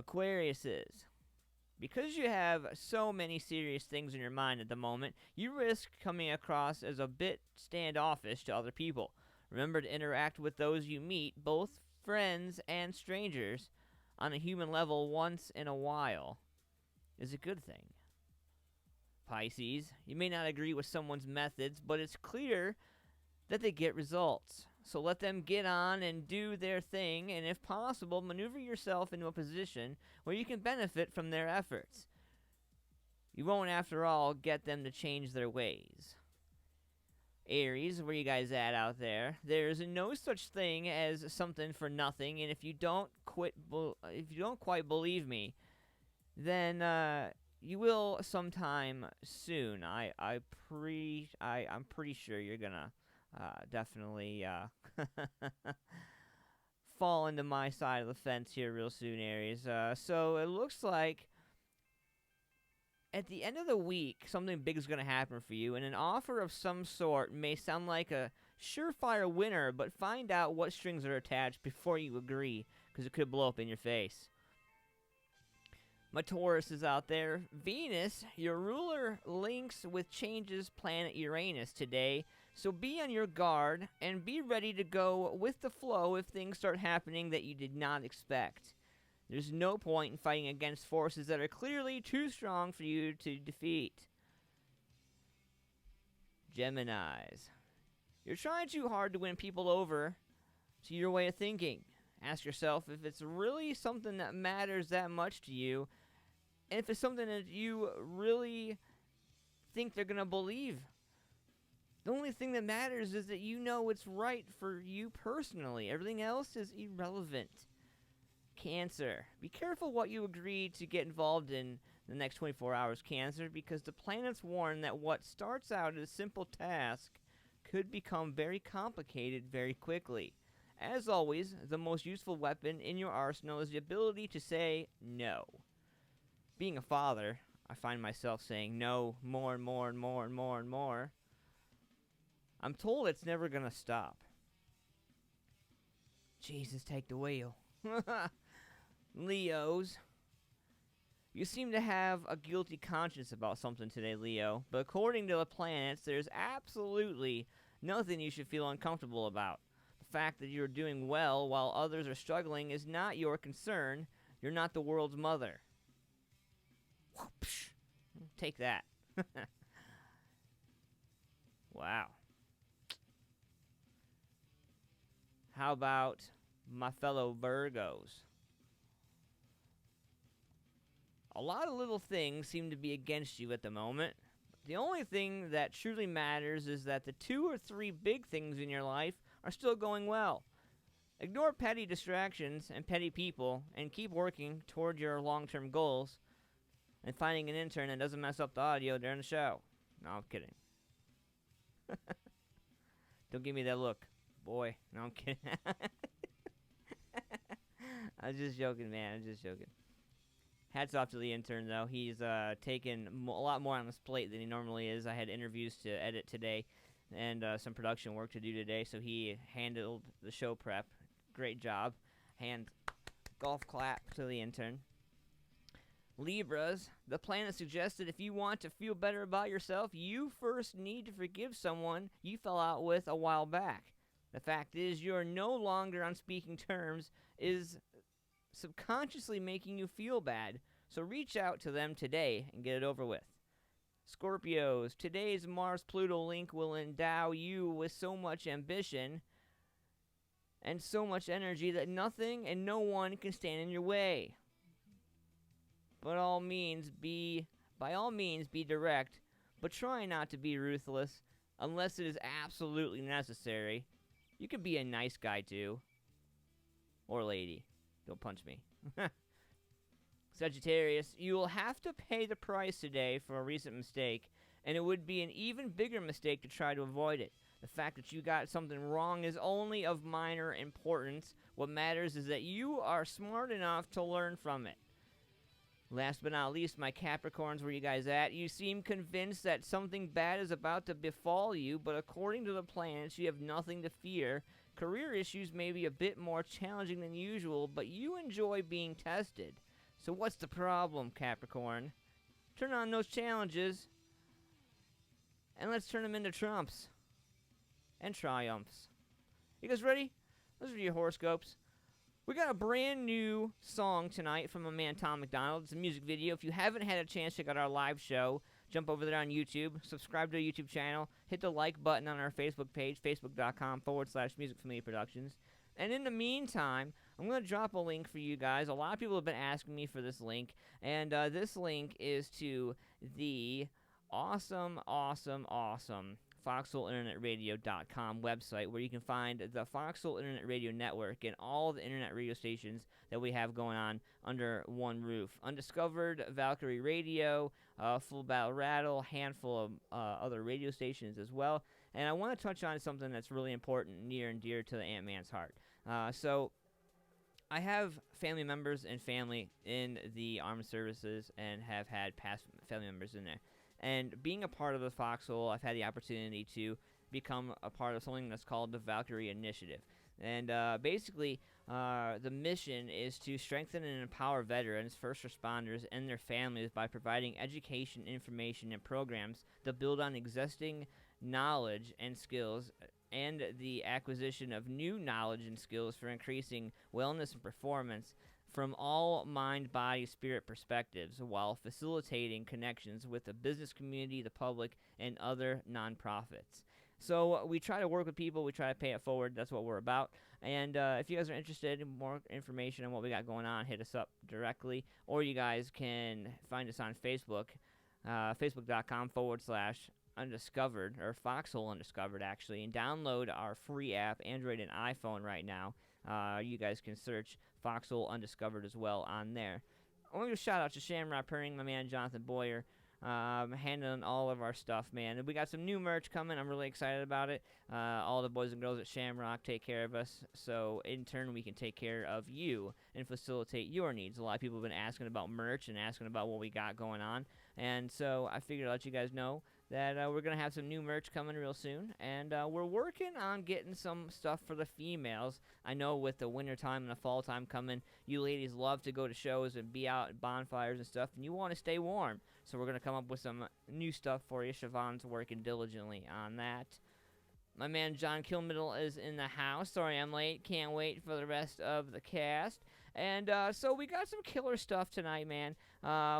A: Aquariuses. Because you have so many serious things in your mind at the moment, you risk coming across as a bit standoffish to other people. Remember to interact with those you meet, both friends and strangers, on a human level once in a while is a good thing. Pisces, you may not agree with someone's methods, but it's clear that they get results. So let them get on and do their thing, and if possible, maneuver yourself into a position where you can benefit from their efforts. You won't, after all, get them to change their ways. Aries, where you guys at out there? There's no such thing as something for nothing, and if you don't quite believe me, then you will sometime soon. I'm pretty sure you're gonna definitely fall into my side of the fence here real soon, Aries. So it looks like at the end of the week, something big is going to happen for you, and an offer of some sort may sound like a surefire winner, but find out what strings are attached before you agree, because it could blow up in your face. My Taurus is out there. Venus, your ruler, links with changes planet Uranus today, so be on your guard and be ready to go with the flow if things start happening that you did not expect. There's no point in fighting against forces that are clearly too strong for you to defeat. Geminis. You're trying too hard to win people over to your way of thinking. Ask yourself if it's really something that matters that much to you, and if it's something that you really think they're going to believe. The only thing that matters is that you know it's right for you personally. Everything else is irrelevant. Cancer. Be careful what you agree to get involved in the next 24 hours, Cancer, because the planets warn that what starts out as a simple task could become very complicated very quickly. As always, the most useful weapon in your arsenal is the ability to say no. Being a father, I find myself saying no more and more and more and more and more. I'm told it's never going to stop. Jesus, take the wheel. Leos. You seem to have a guilty conscience about something today, Leo, but according to the planets, there's absolutely nothing you should feel uncomfortable about. The fact that you're doing well while others are struggling is not your concern. You're not the world's mother. Whoopsh. Take that. Wow. How about my fellow Virgos? A lot of little things seem to be against you at the moment. The only thing that truly matters is that the 2 or 3 big things in your life are still going well. Ignore petty distractions and petty people and keep working toward your long-term goals and finding an intern that doesn't mess up the audio during the show. No, I'm kidding. Don't give me that look, boy. No, I'm kidding. I'm just joking, man. I'm just joking. Hats off to the intern, though. He's taken a lot more on his plate than he normally is. I had interviews to edit today and some production work to do today, so he handled the show prep. Great job. Hand golf clap to the intern. Libras, the planet suggests that if you want to feel better about yourself, you first need to forgive someone you fell out with a while back. The fact is, you're no longer on speaking terms is subconsciously making you feel bad, so reach out to them today and get it over with. Scorpios, today's Mars-Pluto link will endow you with so much ambition and so much energy that nothing and no one can stand in your way. By all means, be direct, but try not to be ruthless unless it is absolutely necessary. You can be a nice guy too. Or lady. Don't punch me. Sagittarius, you will have to pay the price today for a recent mistake, and it would be an even bigger mistake to try to avoid it. The fact that you got something wrong is only of minor importance. What matters is that you are smart enough to learn from it. Last but not least, my Capricorns, where you guys at? You seem convinced that something bad is about to befall you, but according to the planets, you have nothing to fear. Career issues may be a bit more challenging than usual, but you enjoy being tested. So what's the problem, Capricorn? Turn on those challenges, and let's turn them into trumps and triumphs. You guys ready? Those are your horoscopes. We got a brand new song tonight from my man Tom McDonald. It's a music video. If you haven't had a chance to check out our live show, jump over there on YouTube, subscribe to our YouTube channel, hit the like button on our Facebook page, facebook.com/musicfamilia productions. And in the meantime, I'm going to drop a link for you guys. A lot of people have been asking me for this link, and this link is to the awesome FoxholeInternetRadio.com website, where you can find the Foxhole Internet Radio Network and all the internet radio stations that we have going on under one roof. Undiscovered, Valkyrie Radio, Full Battle Rattle, handful of other radio stations as well. And I want to touch on something that's really important, near and dear to the Ant-Man's heart. So I have family members and family in the armed services and have had past family members in there. And being a part of the Foxhole, I've had the opportunity to become a part of something that's called the Valkyrie Initiative. And basically, the mission is to strengthen and empower veterans, first responders, and their families by providing education, information, and programs that build on existing knowledge and skills, and the acquisition of new knowledge and skills for increasing wellness and performance from all mind, body, spirit perspectives, while facilitating connections with the business community, the public, and other nonprofits. So we try to work with people, we try to pay it forward, that's what we're about. And if you guys are interested in more information on what we got going on, hit us up directly, or you guys can find us on Facebook, facebook.com/undiscovered, or Foxhole Undiscovered actually, and download our free app, Android and iPhone right now. You guys can search Foxhole Undiscovered as well on there. I want to give a shout out to Shamrock Purring, my man Jonathan Boyer, handling all of our stuff, man. And we got some new merch coming. I'm really excited about it. All the boys and girls at Shamrock take care of us, so in turn we can take care of you and facilitate your needs. A lot of people have been asking about merch and asking about what we got going on, and so I figured I'd let you guys know that we're going to have some new merch coming real soon, and we're working on getting some stuff for the females. I know with the winter time and the fall time coming, you ladies love to go to shows and be out at bonfires and stuff, and you want to stay warm. So we're going to come up with some new stuff for you. Siobhan's working diligently on that. My man John Kilmiddle is in the house. Sorry I'm late. Can't wait for the rest of the cast. And so we got some killer stuff tonight, man.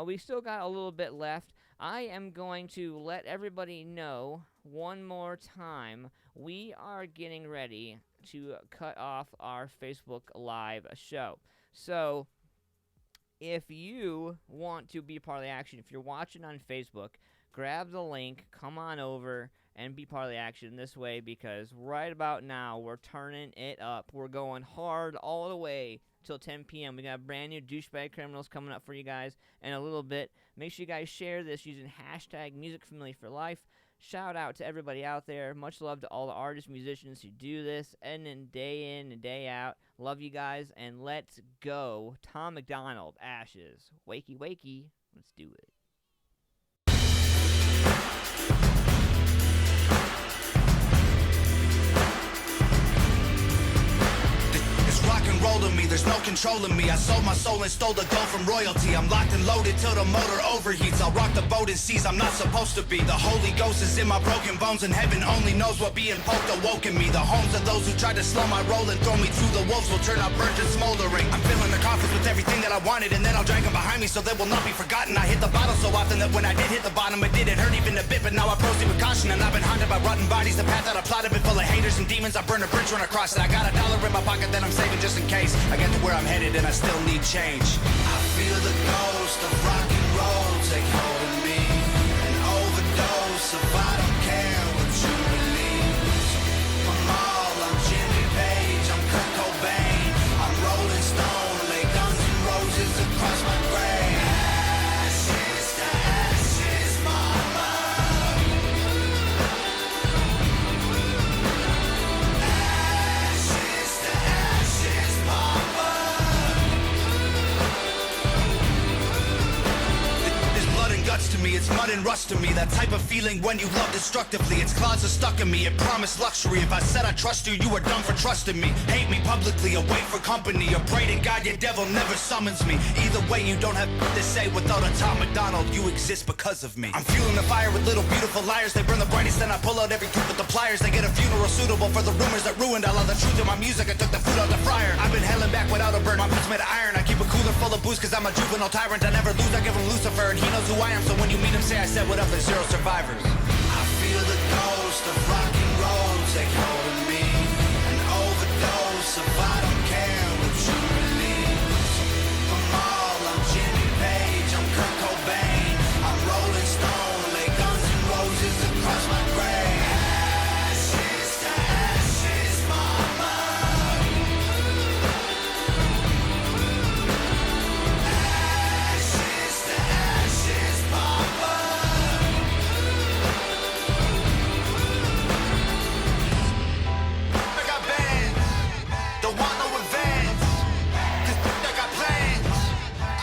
A: We still got a little bit left. I am going to let everybody know one more time, we are getting ready to cut off our Facebook Live show. So if you want to be part of the action, if you're watching on Facebook, grab the link, come on over, and be part of the action this way, because right about now, we're turning it up. We're going hard all the way till 10 p.m. We got brand new Douchebag Criminals coming up for you guys in a little bit. Make sure you guys share this using hashtag MusicFamilyForLife. Shout out to everybody out there. Much love to all the artists, musicians who do this, and then day in and day out. Love you guys, and let's go. Tom McDonald, Ashes. Wakey, wakey. Let's do it.
G: Rock and roll to me, there's no controlling me. I sold my soul and stole the gold from royalty. I'm locked and loaded till the motor overheats. I'll rock the boat in seas I'm not supposed to be. The Holy Ghost is in my broken bones, and heaven only knows what being poked awoke in me. The homes of those who tried to slow my roll and throw me through the wolves will turn out burnt and smoldering. I'm filling the coffins with everything that I wanted, and then I'll drag them behind me so they will not be forgotten. I hit the bottle so often that when I did hit the bottom, it didn't hurt even a bit, but now I proceed with caution. And I've been haunted by rotten bodies. The path that I plotted been full of haters and demons. I burned a bridge when I crossed it. I got $1 in my pocket that I'm saving just in case I get to where I'm headed and I still need change. I feel the ghost of rock and roll take hold of me. An overdose of I don't care what you believe. I'm all, I'm Jimmy Page, I'm Kurt Cobain, I'm Rolling Stone, lay guns and roses across my grave. sudden rush to me. That type of feeling when you love destructively. Its claws are stuck in me, it promised luxury. If I said I trust you, you were dumb for trusting me. Hate me publicly or wait for company, or pray to God your devil never summons me. Either way, you don't have to say without a Tom McDonald. You exist because of me. I'm fueling the fire with little beautiful liars. They burn the brightest, then I pull out every tooth with the pliers. They get a funeral suitable for the rumors that ruined all of the truth in my music. I took the food out the fryer. I've been helling back without a burn. My blood's made of iron. I keep a cooler full of booze cause I'm a juvenile tyrant. I never lose, I give him Lucifer, and he knows who I am. So when you meet him, say I said what up, there's zero survivors. I feel the ghost of rock and roll take hold of me. An overdose of I don't care what you believe. I'm all, I'm Jimmy Page, I'm Kurt Cobain, I'm Rolling Stone, lay guns and roses across my grave. Ashes to ashes, mama. Ashes to ashes, papa. I got bands, don't want no revenge, 'cause I got plans.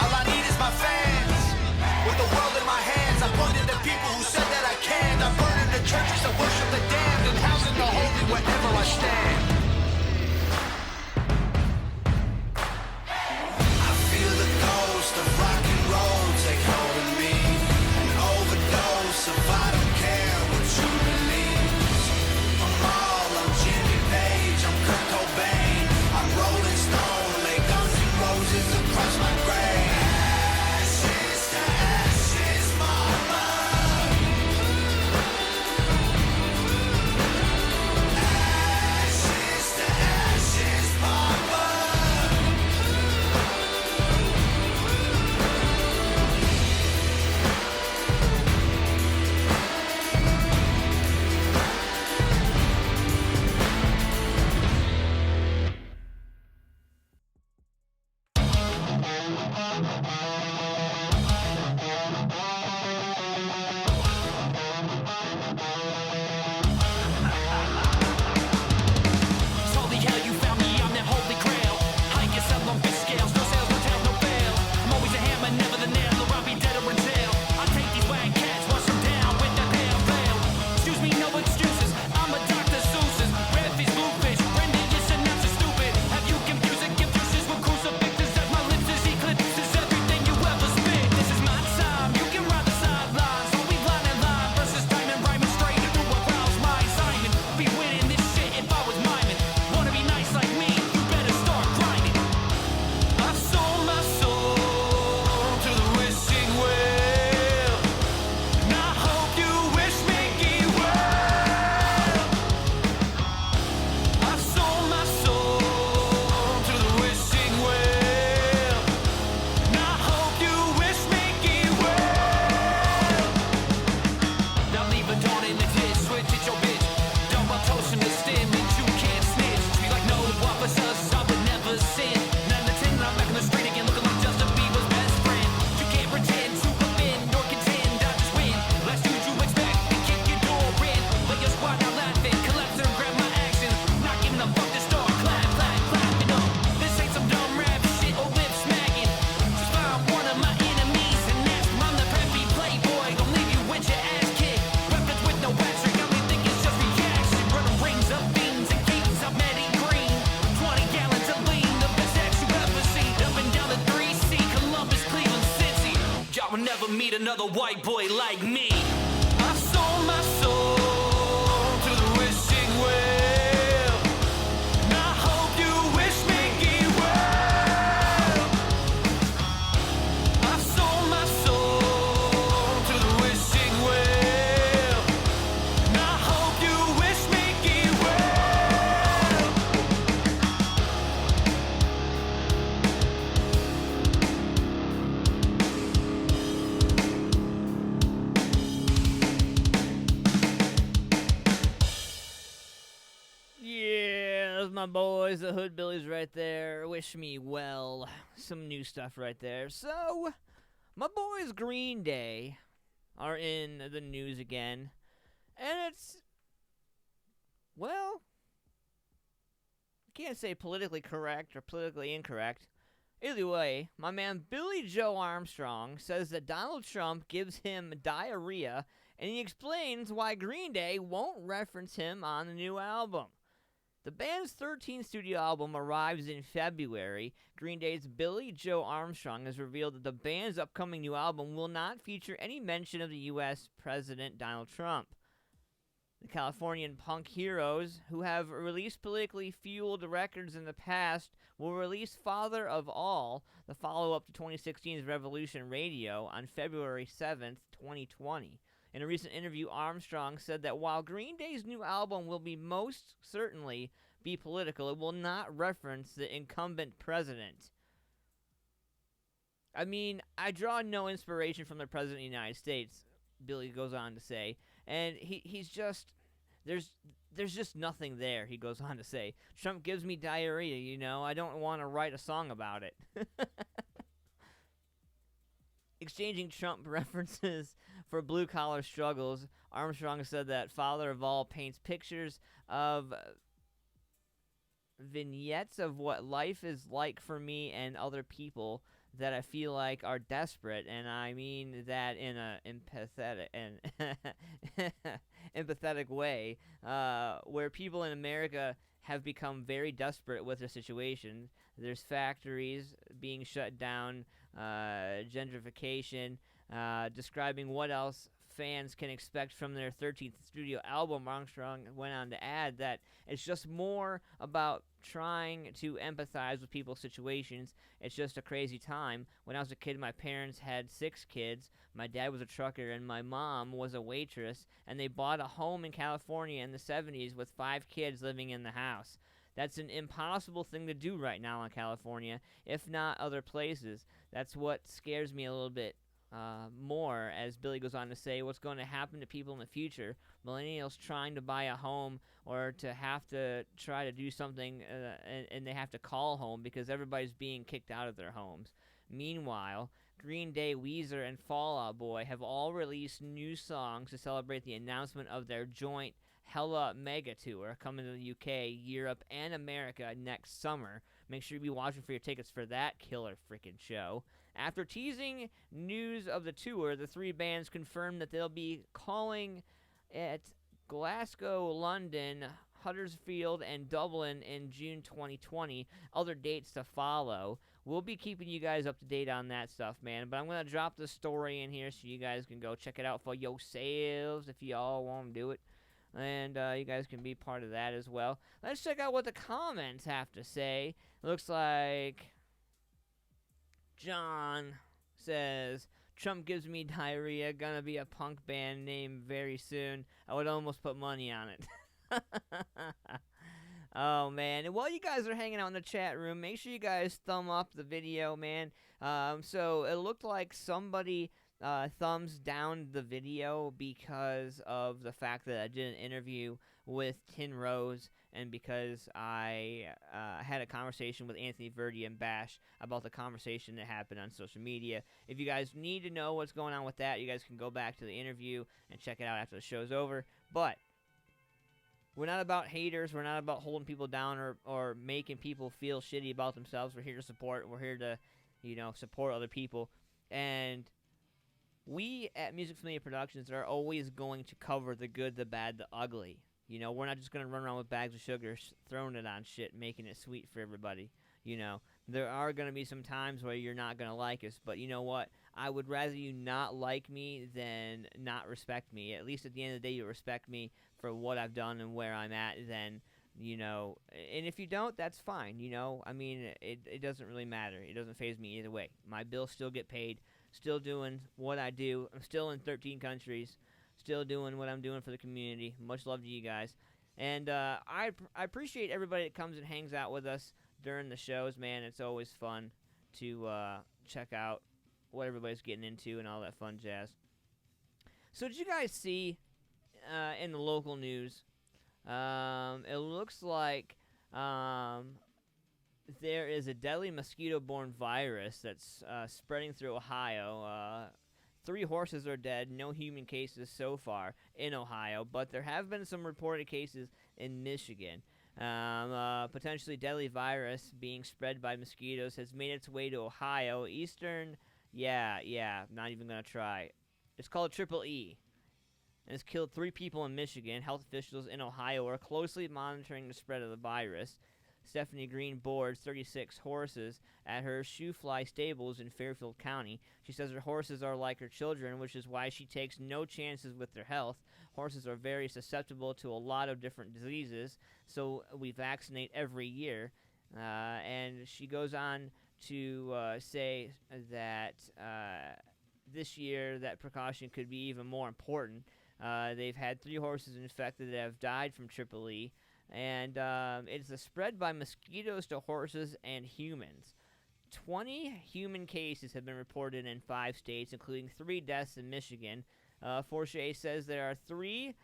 G: All I need is my fans. With the world in my hands, I pointed to people who said that I can't. I'm burning the churches that worship the damned and housing the holy wherever I stand. I feel the ghost of rock and roll take hold of me. An overdose of I don't care what you believe. I'm all, I'm Jimmy Page, I'm Kurt Cobain, I'm Rolling Stone, lay guns and roses across my grave. Ashes to ashes, mama. Ashes to ashes, papa. Holy hell, you found me, I'm that holy grail. I guess I'm on fish scales, no sales, no tell, no bail. I'm always a hammer, never the nail, or I'll be dead or in jail. I take these wag cats, wash them down with that pale veil. Excuse me, no excuses, I'm a Dr. Seuss's. Redfish, bluefish, Brendan, synapses stupid. Have you confusing confusions with crucifixes? As my lips is eclipses everything you ever spit. This is my time, you can ride the sidelines. So we line and line versus diamond, rhyming straight into a crowd's mind. Simon, be winning this shit if I was miming. Wanna be nice like me, you better start grinding. I sold my soul to the wishing well, and I hope you wish me well. I sold my soul to the wishing well, and I hope you wish me well. Now leave a dawn in the ditch, switch it your bitch. Dumb my toast in the stem and you can't snitch. Be like no officers, I would never sin. 9 to 10, I'm back on the street again, looking like Justin Bieber's best friend. You can't pretend to win nor contend, I just win. Last dude you expect to kick your door in. But your squad now laughing, collapsing and grab my actions. Not giving a fuck to start clap, clap, clapping up. This ain't some dumb rap shit or lip smacking. Just find one of my enemies and ask him I'm the preppy playboy. Gonna leave you with your ass kicked. Weapons with no battery, got me think it's just reaction. Running rings of beans and keys, I'm Eddie Green. 20 gallons of lean, the best act you ever seen. Up and down the 3C, Columbus, Cleveland, Cincy. Y'all will never meet another white boy like me. I sold my soul to the wishing well, and I hope you wish me well. I sold my soul to the wishing well, and I hope you wish me well.
A: Yeah, those my boys, the Hoodbillies right there. Wish me well. Some new stuff right there. So, my boys Green Day are in the news again. And it's, well, I can't say politically correct or politically incorrect. Either way, my man Billy Joe Armstrong says that Donald Trump gives him diarrhea, and he explains why Green Day won't reference him on the new album. The band's 13th studio album arrives in February. Green Day's Billy Joe Armstrong has revealed that the band's upcoming new album will not feature any mention of the U.S. President Donald Trump. The Californian punk heroes, who have released politically fueled records in the past, will release Father of All, the follow-up to 2016's Revolution Radio, on February 7th, 2020. In a recent interview, Armstrong said that while Green Day's new album will be most certainly be political, it will not reference the incumbent president. I mean, I draw no inspiration from the President of the United States, Billy goes on to say, and he's just, there's just nothing there, he goes on to say. Trump gives me diarrhea, you know, I don't want to write a song about it. Exchanging Trump references for blue-collar struggles, Armstrong said that Father of All paints pictures of vignettes of what life is like for me and other people that I feel like are desperate, and I mean that in a empathetic way, where people in America have become very desperate with their situation. There's factories being shut down, gentrification, describing what else fans can expect from their 13th studio album. Armstrong went on to add that it's just more about trying to empathize with people's situations. It's just a crazy time. When I was a kid, my parents had 6 kids. My dad was a trucker, and my mom was a waitress, and they bought a home in California in the 70s with 5 kids living in the house. That's an impossible thing to do right now in California, if not other places. That's what scares me a little bit more, as Billy goes on to say, what's going to happen to people in the future. Millennials trying to buy a home or to have to try to do something and they have to call home because everybody's being kicked out of their homes. Meanwhile, Green Day, Weezer, and Fall Out Boy have all released new songs to celebrate the announcement of their joint Hella Mega Tour coming to the UK, Europe, and America next summer. Make sure you be watching for your tickets for that killer freaking show. After teasing news of the tour, the 3 bands confirmed that they'll be calling at Glasgow, London, Huddersfield, and Dublin in June 2020. Other dates to follow. We'll be keeping you guys up to date on that stuff, man. But I'm going to drop the story in here so you guys can go check it out for yourselves if y'all want to do it. And you guys can be part of that as well. Let's check out what the comments have to say. Looks like John says, Trump gives me diarrhea, gonna be a punk band name very soon. I would almost put money on it. Oh, man. And while you guys are hanging out in the chat room, make sure you guys thumb up the video, man. So it looked like somebody thumbs down the video because of the fact that I did an interview with Tin Rose and because I had a conversation with Anthony Verdi and Bash about the conversation that happened on social media. If you guys need to know what's going on with that, you guys can go back to the interview and check it out after the show's over. But we're not about haters. We're not about holding people down or making people feel shitty about themselves. We're here to support. We're here to, support other people. And we at Music Familia Productions are always going to cover the good, the bad, the ugly. We're not just going to run around with bags of sugar, throwing it on shit, making it sweet for everybody. There are going to be some times where you're not going to like us, but you know what? I would rather you not like me than not respect me. At least at the end of the day, you respect me for what I've done and where I'm at, then, and if you don't, that's fine, I mean, it doesn't really matter. It doesn't faze me either way. My bills still get paid, still doing what I do. I'm still in 13 countries, still doing what I'm doing for the community. Much love to you guys. And I appreciate everybody that comes and hangs out with us during the shows, man. It's always fun to check out what everybody's getting into and all that fun jazz. So did you guys see in the local news, it looks like there is a deadly mosquito-borne virus that's spreading through Ohio. 3 horses are dead, no human cases so far in Ohio, but there have been some reported cases in Michigan. Potentially deadly virus being spread by mosquitoes has made its way to Ohio. Eastern, not even going to try. It's called Triple E, and it's killed 3 people in Michigan. Health officials in Ohio are closely monitoring the spread of the virus. Stephanie Green boards 36 horses at her Shoofly stables in Fairfield County. She says her horses are like her children, which is why she takes no chances with their health. Horses are very susceptible to a lot of different diseases, so we vaccinate every year. And she goes on to say that this year that precaution could be even more important. They've had 3 horses infected that have died from Triple E. And it's a spread by mosquitoes to horses and humans. 20 human cases have been reported in 5 states, including 3 deaths in Michigan. Forche says there are 3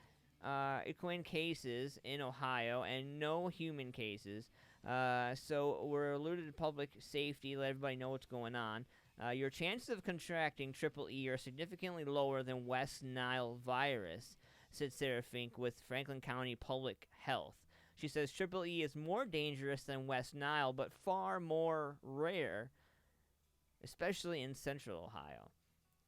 A: equine cases in Ohio and no human cases. So we're alerted to public safety, let everybody know what's going on. Your chances of contracting Triple E are significantly lower than West Nile virus, said Sarah Fink with Franklin County Public Health. She says Triple E is more dangerous than West Nile, but far more rare, especially in central Ohio.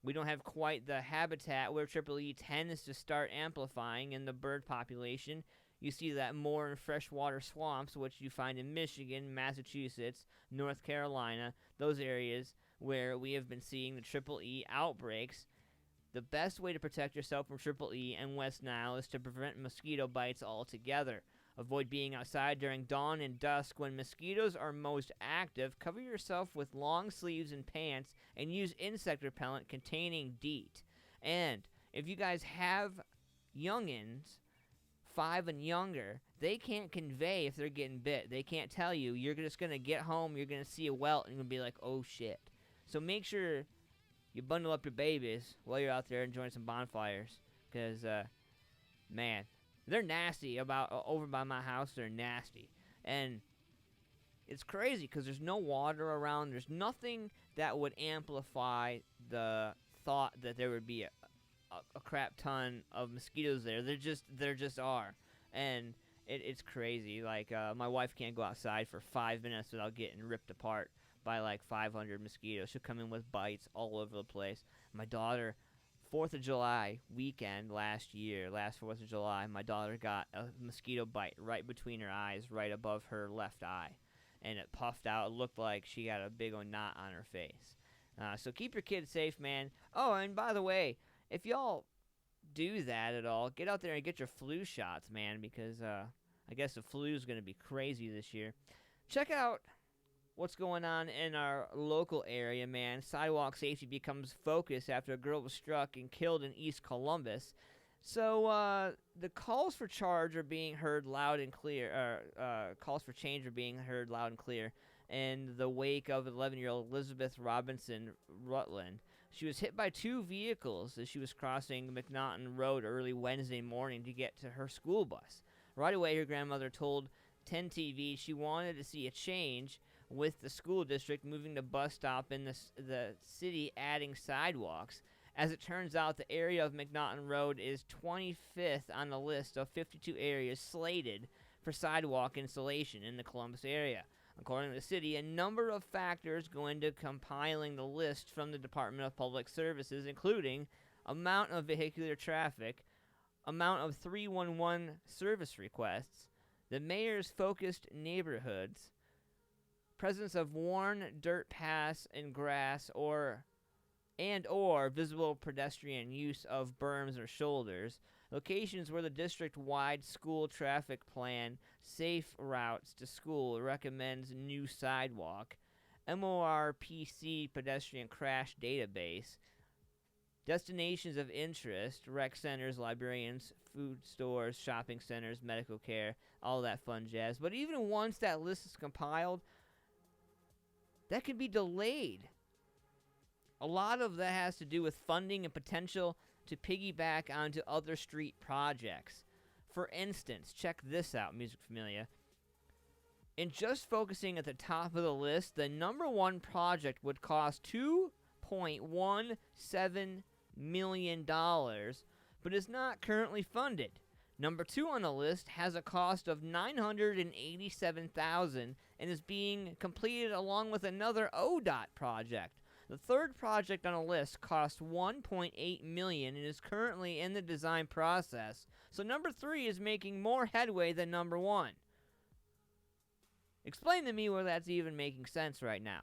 A: We don't have quite the habitat where Triple E tends to start amplifying in the bird population. You see that more in freshwater swamps, which you find in Michigan, Massachusetts, North Carolina, those areas where we have been seeing the Triple E outbreaks. The best way to protect yourself from Triple E and West Nile is to prevent mosquito bites altogether. Avoid being outside during dawn and dusk when mosquitoes are most active. Cover yourself with long sleeves and pants and use insect repellent containing DEET. And if you guys have youngins, 5 and younger, they can't convey if they're getting bit. They can't tell you. You're just going to get home, you're going to see a welt, and you're going to be like, oh shit. So make sure you bundle up your babies while you're out there enjoying some bonfires. Because, man, they're nasty. Over by my house, they're nasty. And it's crazy because there's no water around. There's nothing that would amplify the thought that there would be a crap ton of mosquitoes there. There just are. And it's crazy. Like, my wife can't go outside for 5 minutes without getting ripped apart by like 500 mosquitoes. She'll come in with bites all over the place. My daughter, 4th of July weekend last 4th of July, my daughter got a mosquito bite right between her eyes, right above her left eye. And it puffed out. It looked like she got a big old knot on her face. So keep your kids safe, man. Oh, and by the way, if y'all do that at all, get out there and get your flu shots, man, because I guess the flu is going to be crazy this year. Check out what's going on in our local area, man. Sidewalk safety becomes focus after a girl was struck and killed in East Columbus. So the calls for change are being heard loud and clear. Calls for change are being heard loud and clear in the wake of 11-year-old Elizabeth Robinson Rutland. She was hit by 2 vehicles as she was crossing McNaughton Road early Wednesday morning to get to her school bus. Right away, her grandmother told 10 TV she wanted to see a change with the school district moving the bus stop in the city adding sidewalks. As it turns out, the area of McNaughton Road is 25th on the list of 52 areas slated for sidewalk installation in the Columbus area. According to the city, a number of factors go into compiling the list from the Department of Public Services, including amount of vehicular traffic, amount of 311 service requests, the mayor's focused neighborhoods, presence of worn dirt paths and grass or visible pedestrian use of berms or shoulders, locations where the district-wide school traffic plan safe routes to school recommends new sidewalk, MORPC pedestrian crash database, destinations of interest, rec centers, librarians, food stores, shopping centers, medical care, all that fun jazz. But even once that list is compiled, that could be delayed. A lot of that has to do with funding and potential to piggyback onto other street projects. For instance, check this out, Music Familia. In just focusing at the top of the list, the number 1 project would cost $2.17 million, but is not currently funded. Number 2 on the list has a cost of $987,000 and is being completed along with another ODOT project. The third project on the list cost $1.8 million and is currently in the design process. So number 3 is making more headway than number 1. Explain to me where that's even making sense right now.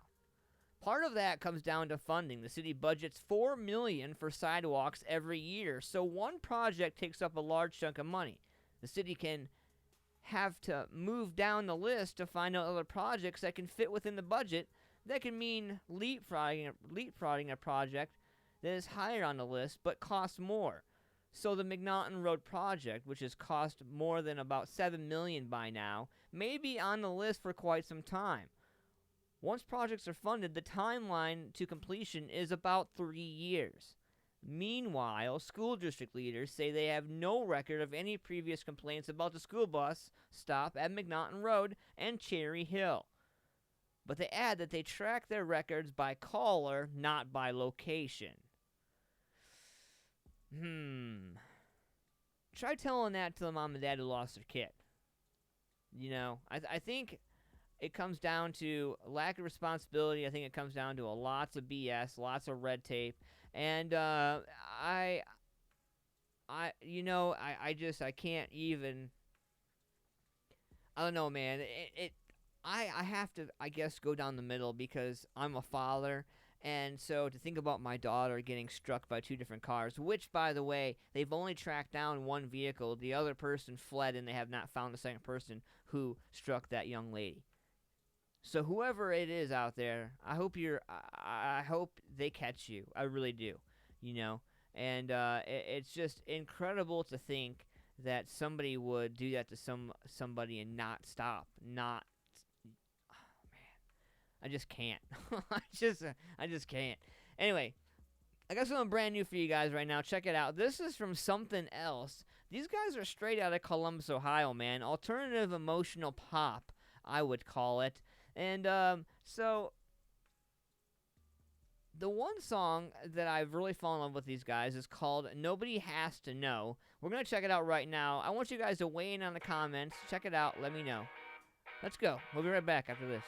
A: Part of that comes down to funding. The city budgets $4 million for sidewalks every year, so one project takes up a large chunk of money. The city can have to move down the list to find out other projects that can fit within the budget. That can mean leapfrogging a project that is higher on the list but costs more. So the McNaughton Road project, which has cost more than about $7 million by now, may be on the list for quite some time. Once projects are funded, the timeline to completion is about 3 years. Meanwhile, school district leaders say they have no record of any previous complaints about the school bus stop at McNaughton Road and Cherry Hill. But they add that they track their records by caller, not by location. Try telling that to the mom and dad who lost their kid. You know, I think it comes down to lack of responsibility. I think it comes down to lots of BS, lots of red tape, and I can't even. I don't know, man. I have to, I guess, go down the middle because I'm a father, and so to think about my daughter getting struck by 2 different cars, which, by the way, they've only tracked down one vehicle. The other person fled, and they have not found the second person who struck that young lady. So whoever it is out there, I hope they catch you. I really do, you know. And it's just incredible to think that somebody would do that to somebody and not stop. Oh man, I just can't. I just can't. Anyway, I got something brand new for you guys right now. Check it out. This is from Something Else. These guys are straight out of Columbus, Ohio, man. Alternative emotional pop, I would call it. And so the one song that I've really fallen in love with these guys is called Nobody Has to Know. We're going to check it out right now. I want you guys to weigh in on the comments. Check it out. Let me know. Let's go. We'll be right back after this.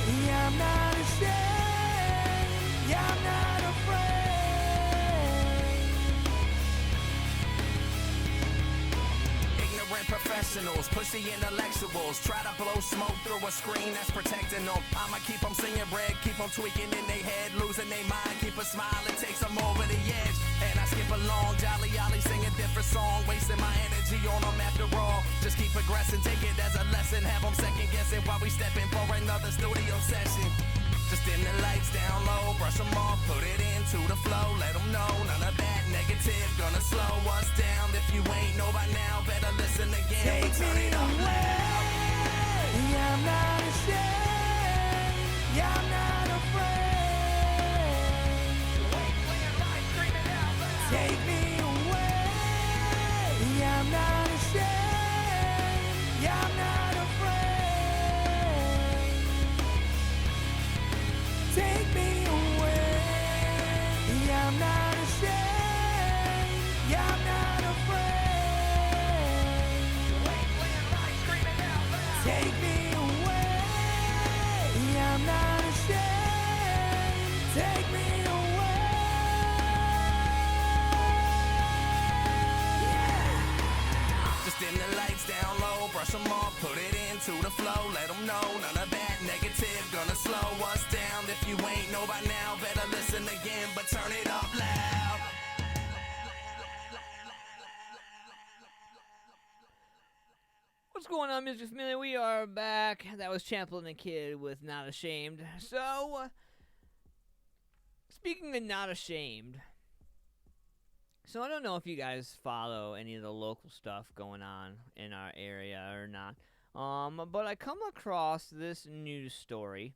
H: Yeah, I'm not ashamed. Yeah, I'm not afraid.
I: Ignorant professionals push the intellectuals, try to blow smoke through a screen that's protecting them. I'ma keep them singing red, keep them tweaking in their head, losing their mind, keep a smile, it takes them over the edge. And I skip along, jolly ollie, sing a different song, wasting my energy on them after all. Just keep progressing, take it as a lesson, have them second guessing while we stepping for another studio session. Just dim the lights down low, brush them off, put it into the flow, let them know none of that negative gonna slow us down. If you ain't know by now, better listen again. We turn it up loud.
H: Yeah, I'm not ashamed. Yeah, I'm not afraid. Take me away. Yeah, I'm not ashamed. Yeah, I'm not afraid. Take me away. Yeah, I'm not ashamed. Yeah, I'm not afraid. Take me away. Yeah, I'm not ashamed. Take me away.
I: Just dim the lights down low, brush them off, put it into the flow, let them know none of that negative gonna slow us down. If you ain't know by now, better listen again, but turn it up loud.
A: What's going on, Music Family? We are back. That was Champlin and Kid with Not Ashamed. So, speaking of Not Ashamed, so I don't know if you guys follow any of the local stuff going on in our area or not, but I come across this news story,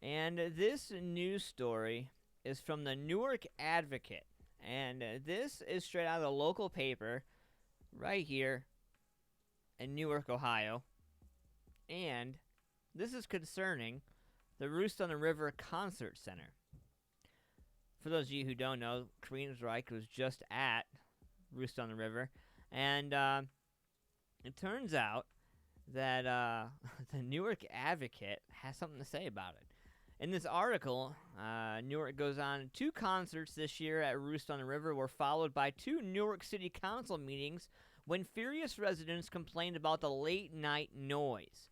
A: and this news story is from the Newark Advocate, and this is straight out of the local paper right here in Newark, Ohio, and this is concerning the Roost on the River Concert Center. For those of you who don't know, Queensryche was just at Roost on the River, and it turns out that the Newark Advocate has something to say about it. In this article, Newark goes on, 2 concerts this year at Roost on the River were followed by 2 Newark City Council meetings when furious residents complained about the late-night noise.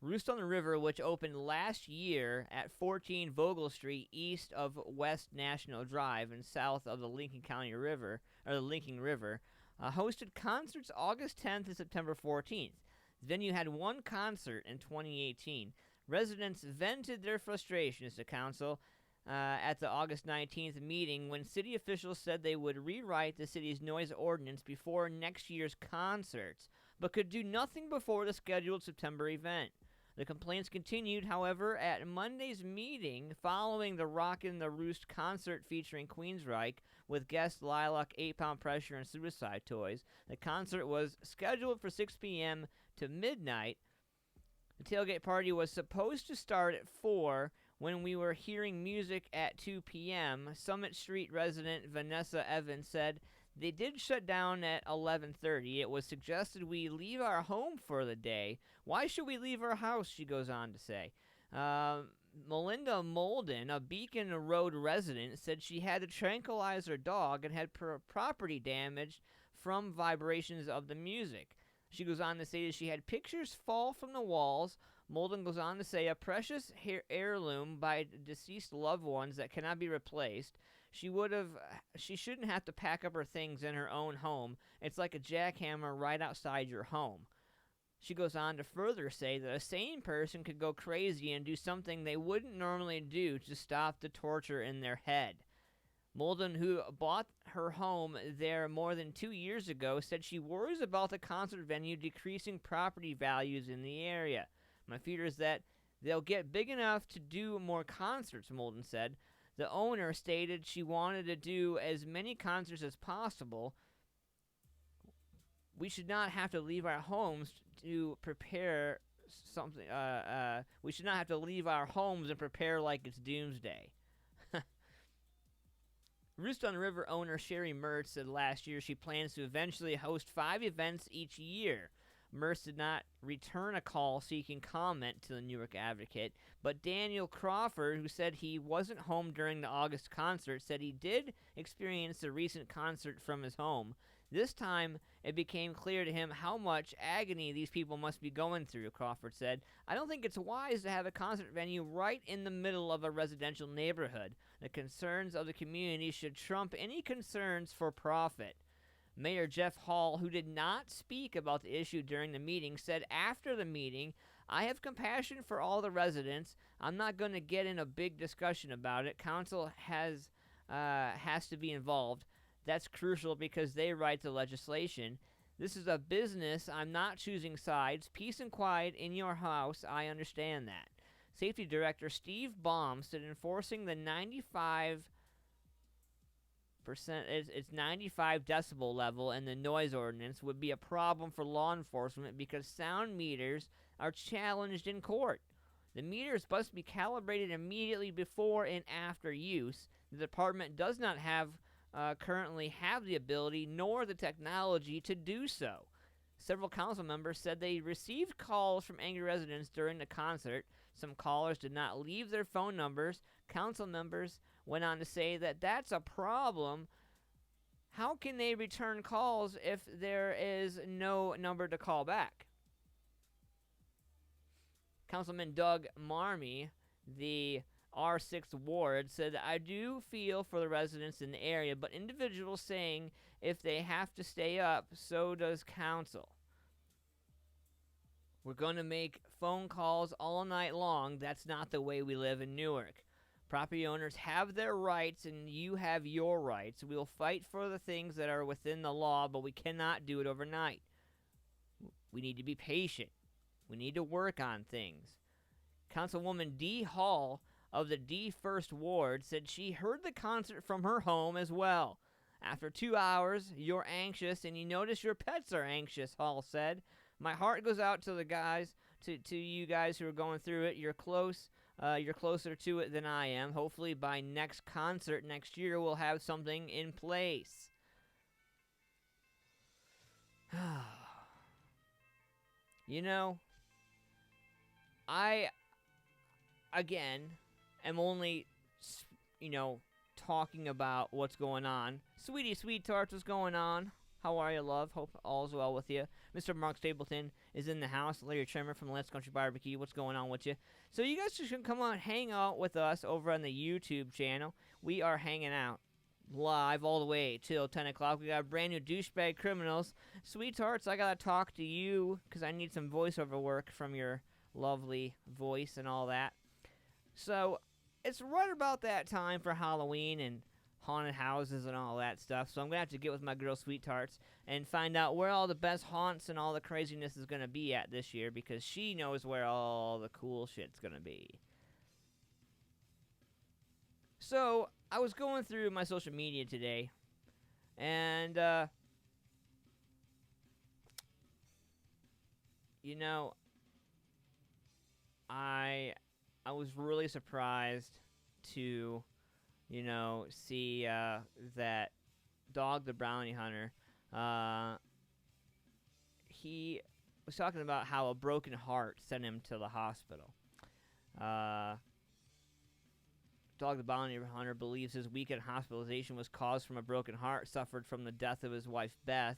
A: Roost on the River, which opened last year at 14 Vogel Street east of West National Drive and south of the Lincoln County River, or the Lincoln River, hosted concerts August 10th and September 14th. The venue had 1 concert in 2018. Residents vented their frustrations to council at the August 19th meeting when city officials said they would rewrite the city's noise ordinance before next year's concerts, but could do nothing before the scheduled September event. The complaints continued, however, at Monday's meeting following the Rockin' the Roost concert featuring Queensryche with guest Lilac, 8 Pound Pressure, and Suicide Toys. The concert was scheduled for 6 p.m. to midnight. The tailgate party was supposed to start at 4 when we were hearing music at 2 p.m. Summit Street resident Vanessa Evans said, "They did shut down at 11:30. It was suggested we leave our home for the day. Why should we leave our house?" she goes on to say. Melinda Molden, a Beacon Road resident, said she had to tranquilize her dog and had property damaged from vibrations of the music. She goes on to say that she had pictures fall from the walls. Molden goes on to say a precious heirloom by deceased loved ones that cannot be replaced. She shouldn't have to pack up her things in her own home. It's like a jackhammer right outside your home. She goes on to further say that a sane person could go crazy and do something they wouldn't normally do to stop the torture in their head. Molden, who bought her home there more than 2 years ago, said she worries about the concert venue decreasing property values in the area. "My fear is that they'll get big enough to do more concerts," Molden said. The owner stated she wanted to do as many concerts as possible. "We should not have to leave our homes to prepare something. We should not have to leave our homes and prepare like it's doomsday." Roost on the River owner Sherry Mertz said last year she plans to eventually host 5 events each year, Merce did not return a call seeking comment to the Newark Advocate, but Daniel Crawford, who said he wasn't home during the August concert, said he did experience the recent concert from his home. This time, it became clear to him how much agony these people must be going through, Crawford said. I don't think it's wise to have a concert venue right in the middle of a residential neighborhood. The concerns of the community should trump any concerns for profit. Mayor Jeff Hall, who did not speak about the issue during the meeting, said after the meeting, I have compassion for all the residents. I'm not going to get in a big discussion about it. Council has to be involved. That's crucial because they write the legislation. This is a business. I'm not choosing sides. Peace and quiet in your house. I understand that. Safety Director Steve Baum said enforcing the 95% it's 95 decibel level in the noise ordinance would be a problem for law enforcement because sound meters are challenged in court. The meters must be calibrated immediately before and after use. The department does not currently have the ability nor the technology to do so. Several council members said they received calls from angry residents during the concert. Some callers did not leave their phone numbers. Council members went on to say that that's a problem. How can they return calls if there is no number to call back? Councilman Doug Marmee, the R6 ward, said, I do feel for the residents in the area, but individuals saying if they have to stay up, so does council. We're going to make phone calls all night long. That's not the way we live in Newark. Property owners have their rights and you have your rights. We'll fight for the things that are within the law, but we cannot do it overnight. We need to be patient. We need to work on things. Councilwoman Dee Hall of the D1st Ward said she heard the concert from her home as well. After 2 hours, you're anxious and you notice your pets are anxious, Hall said. My heart goes out to the guys, to you guys who are going through it. You're close. You're closer to it than I am. Hopefully by next concert next year, we'll have something in place. You know, I, again, am only, talking about what's going on. Sweetie Sweet Tarts, what's going on? How are you, love? Hope all's well with you. Mr. Mark Stapleton is in the house. Larry Trimmer from Let's Country Barbecue. What's going on with you? So you guys should come on, hang out with us over on the YouTube channel. We are hanging out live all the way till 10 o'clock. We got brand new Douchebag Criminals. Sweethearts, I got to talk to you because I need some voiceover work from your lovely voice and all that. So it's right about that time for Halloween and haunted houses and all that stuff, so I'm going to have to get with my girl Sweet Tarts and find out where all the best haunts and all the craziness is going to be at this year, because she knows where all the cool shit's going to be. So, I was going through my social media today, and, I was really surprised to see that Dog the Bounty Hunter, he was talking about how a broken heart sent him to the hospital. Dog the Bounty Hunter believes his weekend hospitalization was caused from a broken heart suffered from the death of his wife, Beth.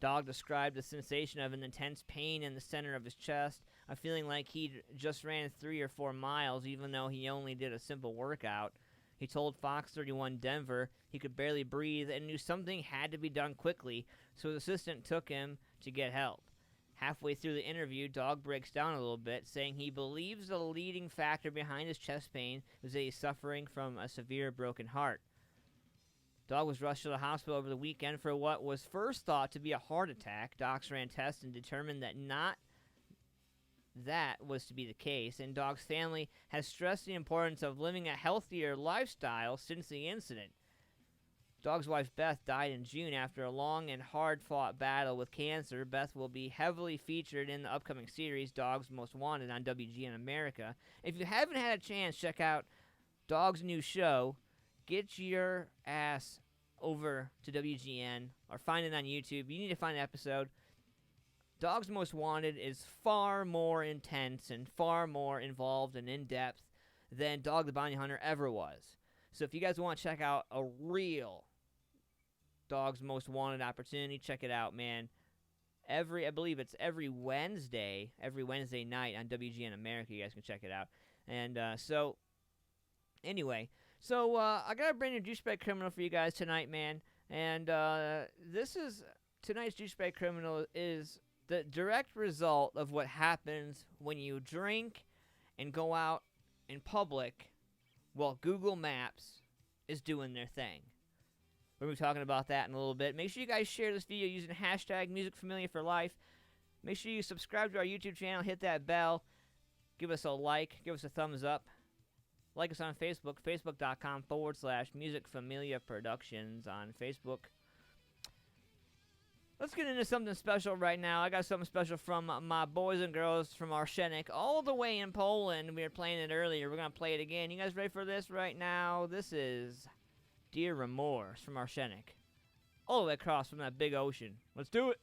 A: Dog described the sensation of an intense pain in the center of his chest, a feeling like he just ran 3 or 4 miles even though he only did a simple workout. He told Fox 31 Denver he could barely breathe and knew something had to be done quickly, so his assistant took him to get help. Halfway through the interview, Dog breaks down a little bit, saying he believes the leading factor behind his chest pain was that he's suffering from a severe broken heart. Dog was rushed to the hospital over the weekend for what was first thought to be a heart attack. Docs ran tests and determined that that was to be the case, and Dog's family has stressed the importance of living a healthier lifestyle since the incident. Dog's wife Beth died in June after a long and hard-fought battle with cancer. Beth will be heavily featured in the upcoming series Dogs Most Wanted on WGN America. If you haven't had a chance, check out Dog's new show. Get your ass over to WGN or find it on YouTube. You need to find an episode. Dogs Most Wanted is far more intense and far more involved and in-depth than Dog the Bounty Hunter ever was. So if you guys want to check out a real Dogs Most Wanted opportunity, check it out, man. I believe it's every Wednesday night on WGN America. You guys can check it out. And anyway, I got a brand new Douchebag Criminal for you guys tonight, man. And tonight's Douchebag Criminal is the direct result of what happens when you drink and go out in public while Google Maps is doing their thing. We're going to be talking about that in a little bit. Make sure you guys share this video using hashtag MusicFamiliaForLife. Make sure you subscribe to our YouTube channel, hit that bell, give us a like, give us a thumbs up. Like us on Facebook, facebook.com/Music Productions on Facebook. Let's get into something special right now. I got something special from my boys and girls from Arsenic, all the way in Poland. We were playing it earlier. We're going to play it again. You guys ready for this right now? This is Dear Remorse from Arsenic, all the way across from that big ocean. Let's do it.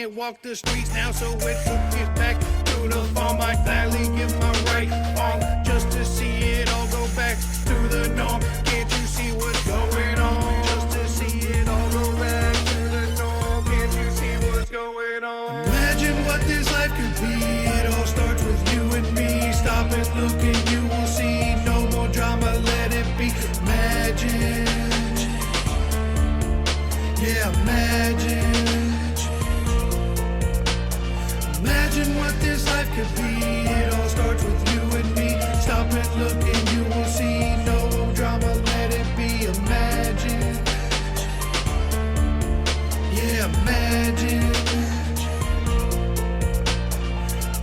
J: can't walk the streets now, so it's to get back to the farm. I'd gladly give my right arm just to see it all go back to the norm. Can't you see what's going on? Just to see it all go back to the norm. Can't you see what's going on? Imagine what this life could be. It all starts with you and me. Stop and look and you will see. No more drama, let it be. Imagine. Yeah, imagine. Imagine what this life could be. It all starts with you and me. Stop and look and you will see. No drama, let it be. Imagine. Yeah, imagine.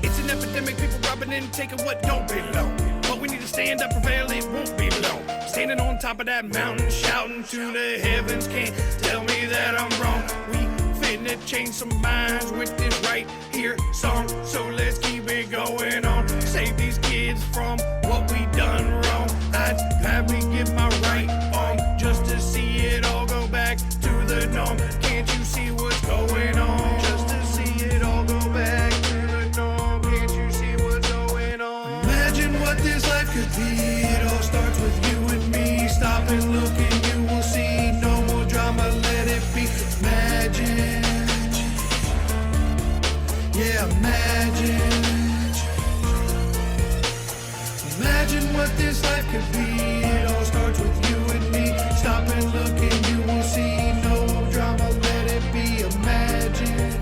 J: It's an epidemic, people robbing and taking what don't belong. But we need to stand up, prevail, it won't be long. Standing on top of that mountain, shouting to the heavens. Can't tell me that I'm wrong. We finna change some minds with this right here song. So let's keep it going on. Save these kids from what we done wrong. I'd gladly give my right arm just to see it all go back to the norm. Can't you see what's going on? Just to see it all go back to the norm. Can't you see what's going on? Imagine what this life could be. It all starts with you and me. Stop and look and you will see. No more drama, let it be. Imagine. Yeah, imagine. Imagine what this life could be. It all starts with you and me. Stop and look and you will see. No more drama, let it be. Imagine.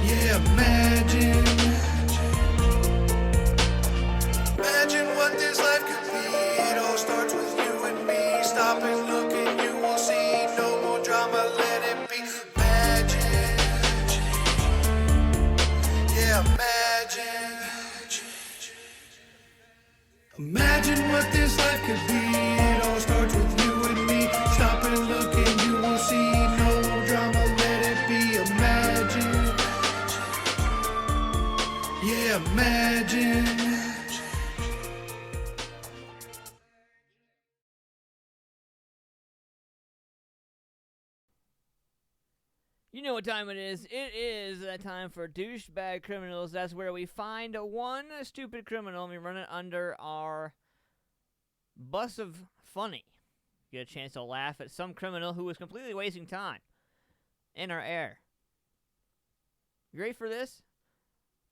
J: Yeah, imagine. Imagine what this life could be. It all starts with you and me. Stop and look and you will see. No more drama, let it be. Imagine. Yeah, imagine. Imagine what this life could be. It all starts with you and me. Stop and look and you will see. No more drama, let it be. Imagine. Yeah, imagine.
A: You know what time it is. It is that time for Douchebag Criminals. That's where we find one stupid criminal and we run it under our bus of funny. Get a chance to laugh at some criminal who is completely wasting time in our air. You ready for this?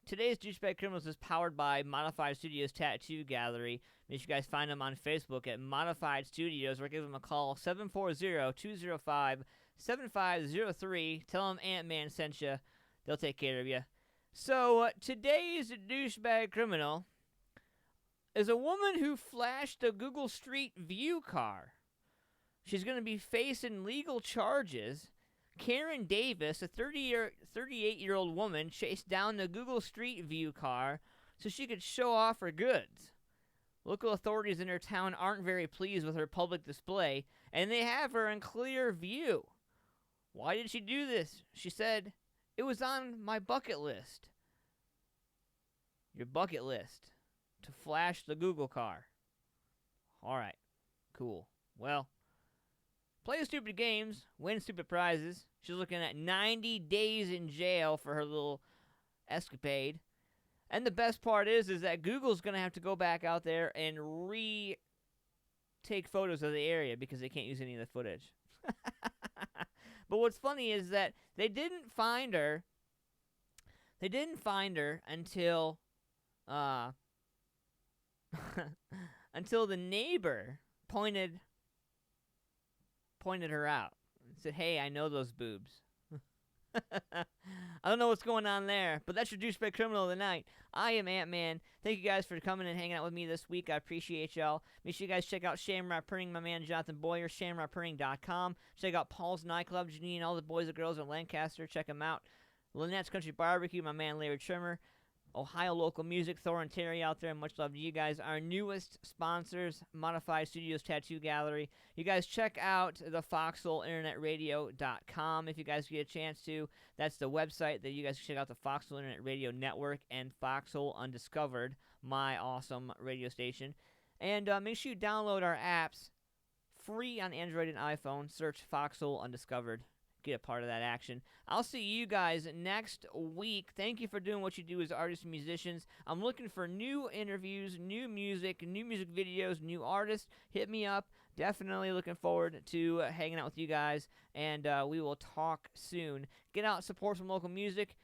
A: Today's Douchebag Criminals is powered by Modified Studios Tattoo Gallery. Make sure you guys find them on Facebook at Modified Studios or give them a call 740-205-7503. Tell them Ant-Man sent you. They'll take care of you. So, today's douchebag criminal is a woman who flashed a Google Street View car. She's going to be facing legal charges. Karen Davis, a 38-year-old woman, chased down the Google Street View car so she could show off her goods. Local authorities in her town aren't very pleased with her public display, and they have her in clear view. Why did she do this? She said, "It was on my bucket list." Your bucket list. To flash the Google car. Alright. Cool. Well, play stupid games, win stupid prizes. She's looking at 90 days in jail for her little escapade. And the best part is that Google's going to have to go back out there and take photos of the area because they can't use any of the footage. But what's funny is that they didn't find her. They didn't find her until until the neighbor pointed her out and said, "Hey, I know those boobs." I don't know what's going on there, but that's your douchebag criminal of the night. I am Ant-Man. Thank you guys for coming and hanging out with me this week. I appreciate y'all. Make sure you guys check out Shamrock Printing, my man Jonathan Boyer, shamrockprinting.com. Check out Paul's Nightclub, Janine, and all the boys and girls in Lancaster. Check them out. Lynette's Country Barbecue, my man Larry Trimmer. Ohio Local Music, Thor and Terry out there. Much love to you guys. Our newest sponsors, Modified Studios Tattoo Gallery. You guys check out the foxholeInternetRadio.com if you guys get a chance to. That's the website that you guys can check out, the Foxhole Internet Radio Network and Foxhole Undiscovered, my awesome radio station. And make sure you download our apps free on Android and iPhone. Search Foxhole Undiscovered. get a part of that action. I'll see you guys next week. Thank you for doing what you do as artists and musicians. I'm looking for new interviews, new music videos, new artists. Hit me up. Definitely looking forward to hanging out with you guys, and we will talk soon. Get out, support some local music.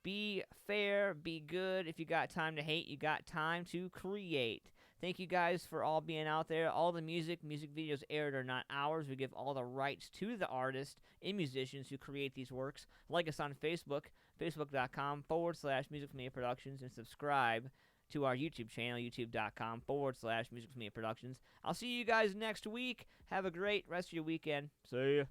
A: Be fair, be good. If you got time to hate, you got time to create. Thank you guys for all being out there. All the music videos aired are not ours. We give all the rights to the artists and musicians who create these works. Like us on Facebook, facebook.com/Music From Me Productions, and subscribe to our YouTube channel, youtube.com/Music From Me Productions. I'll see you guys next week. Have a great rest of your weekend. See ya.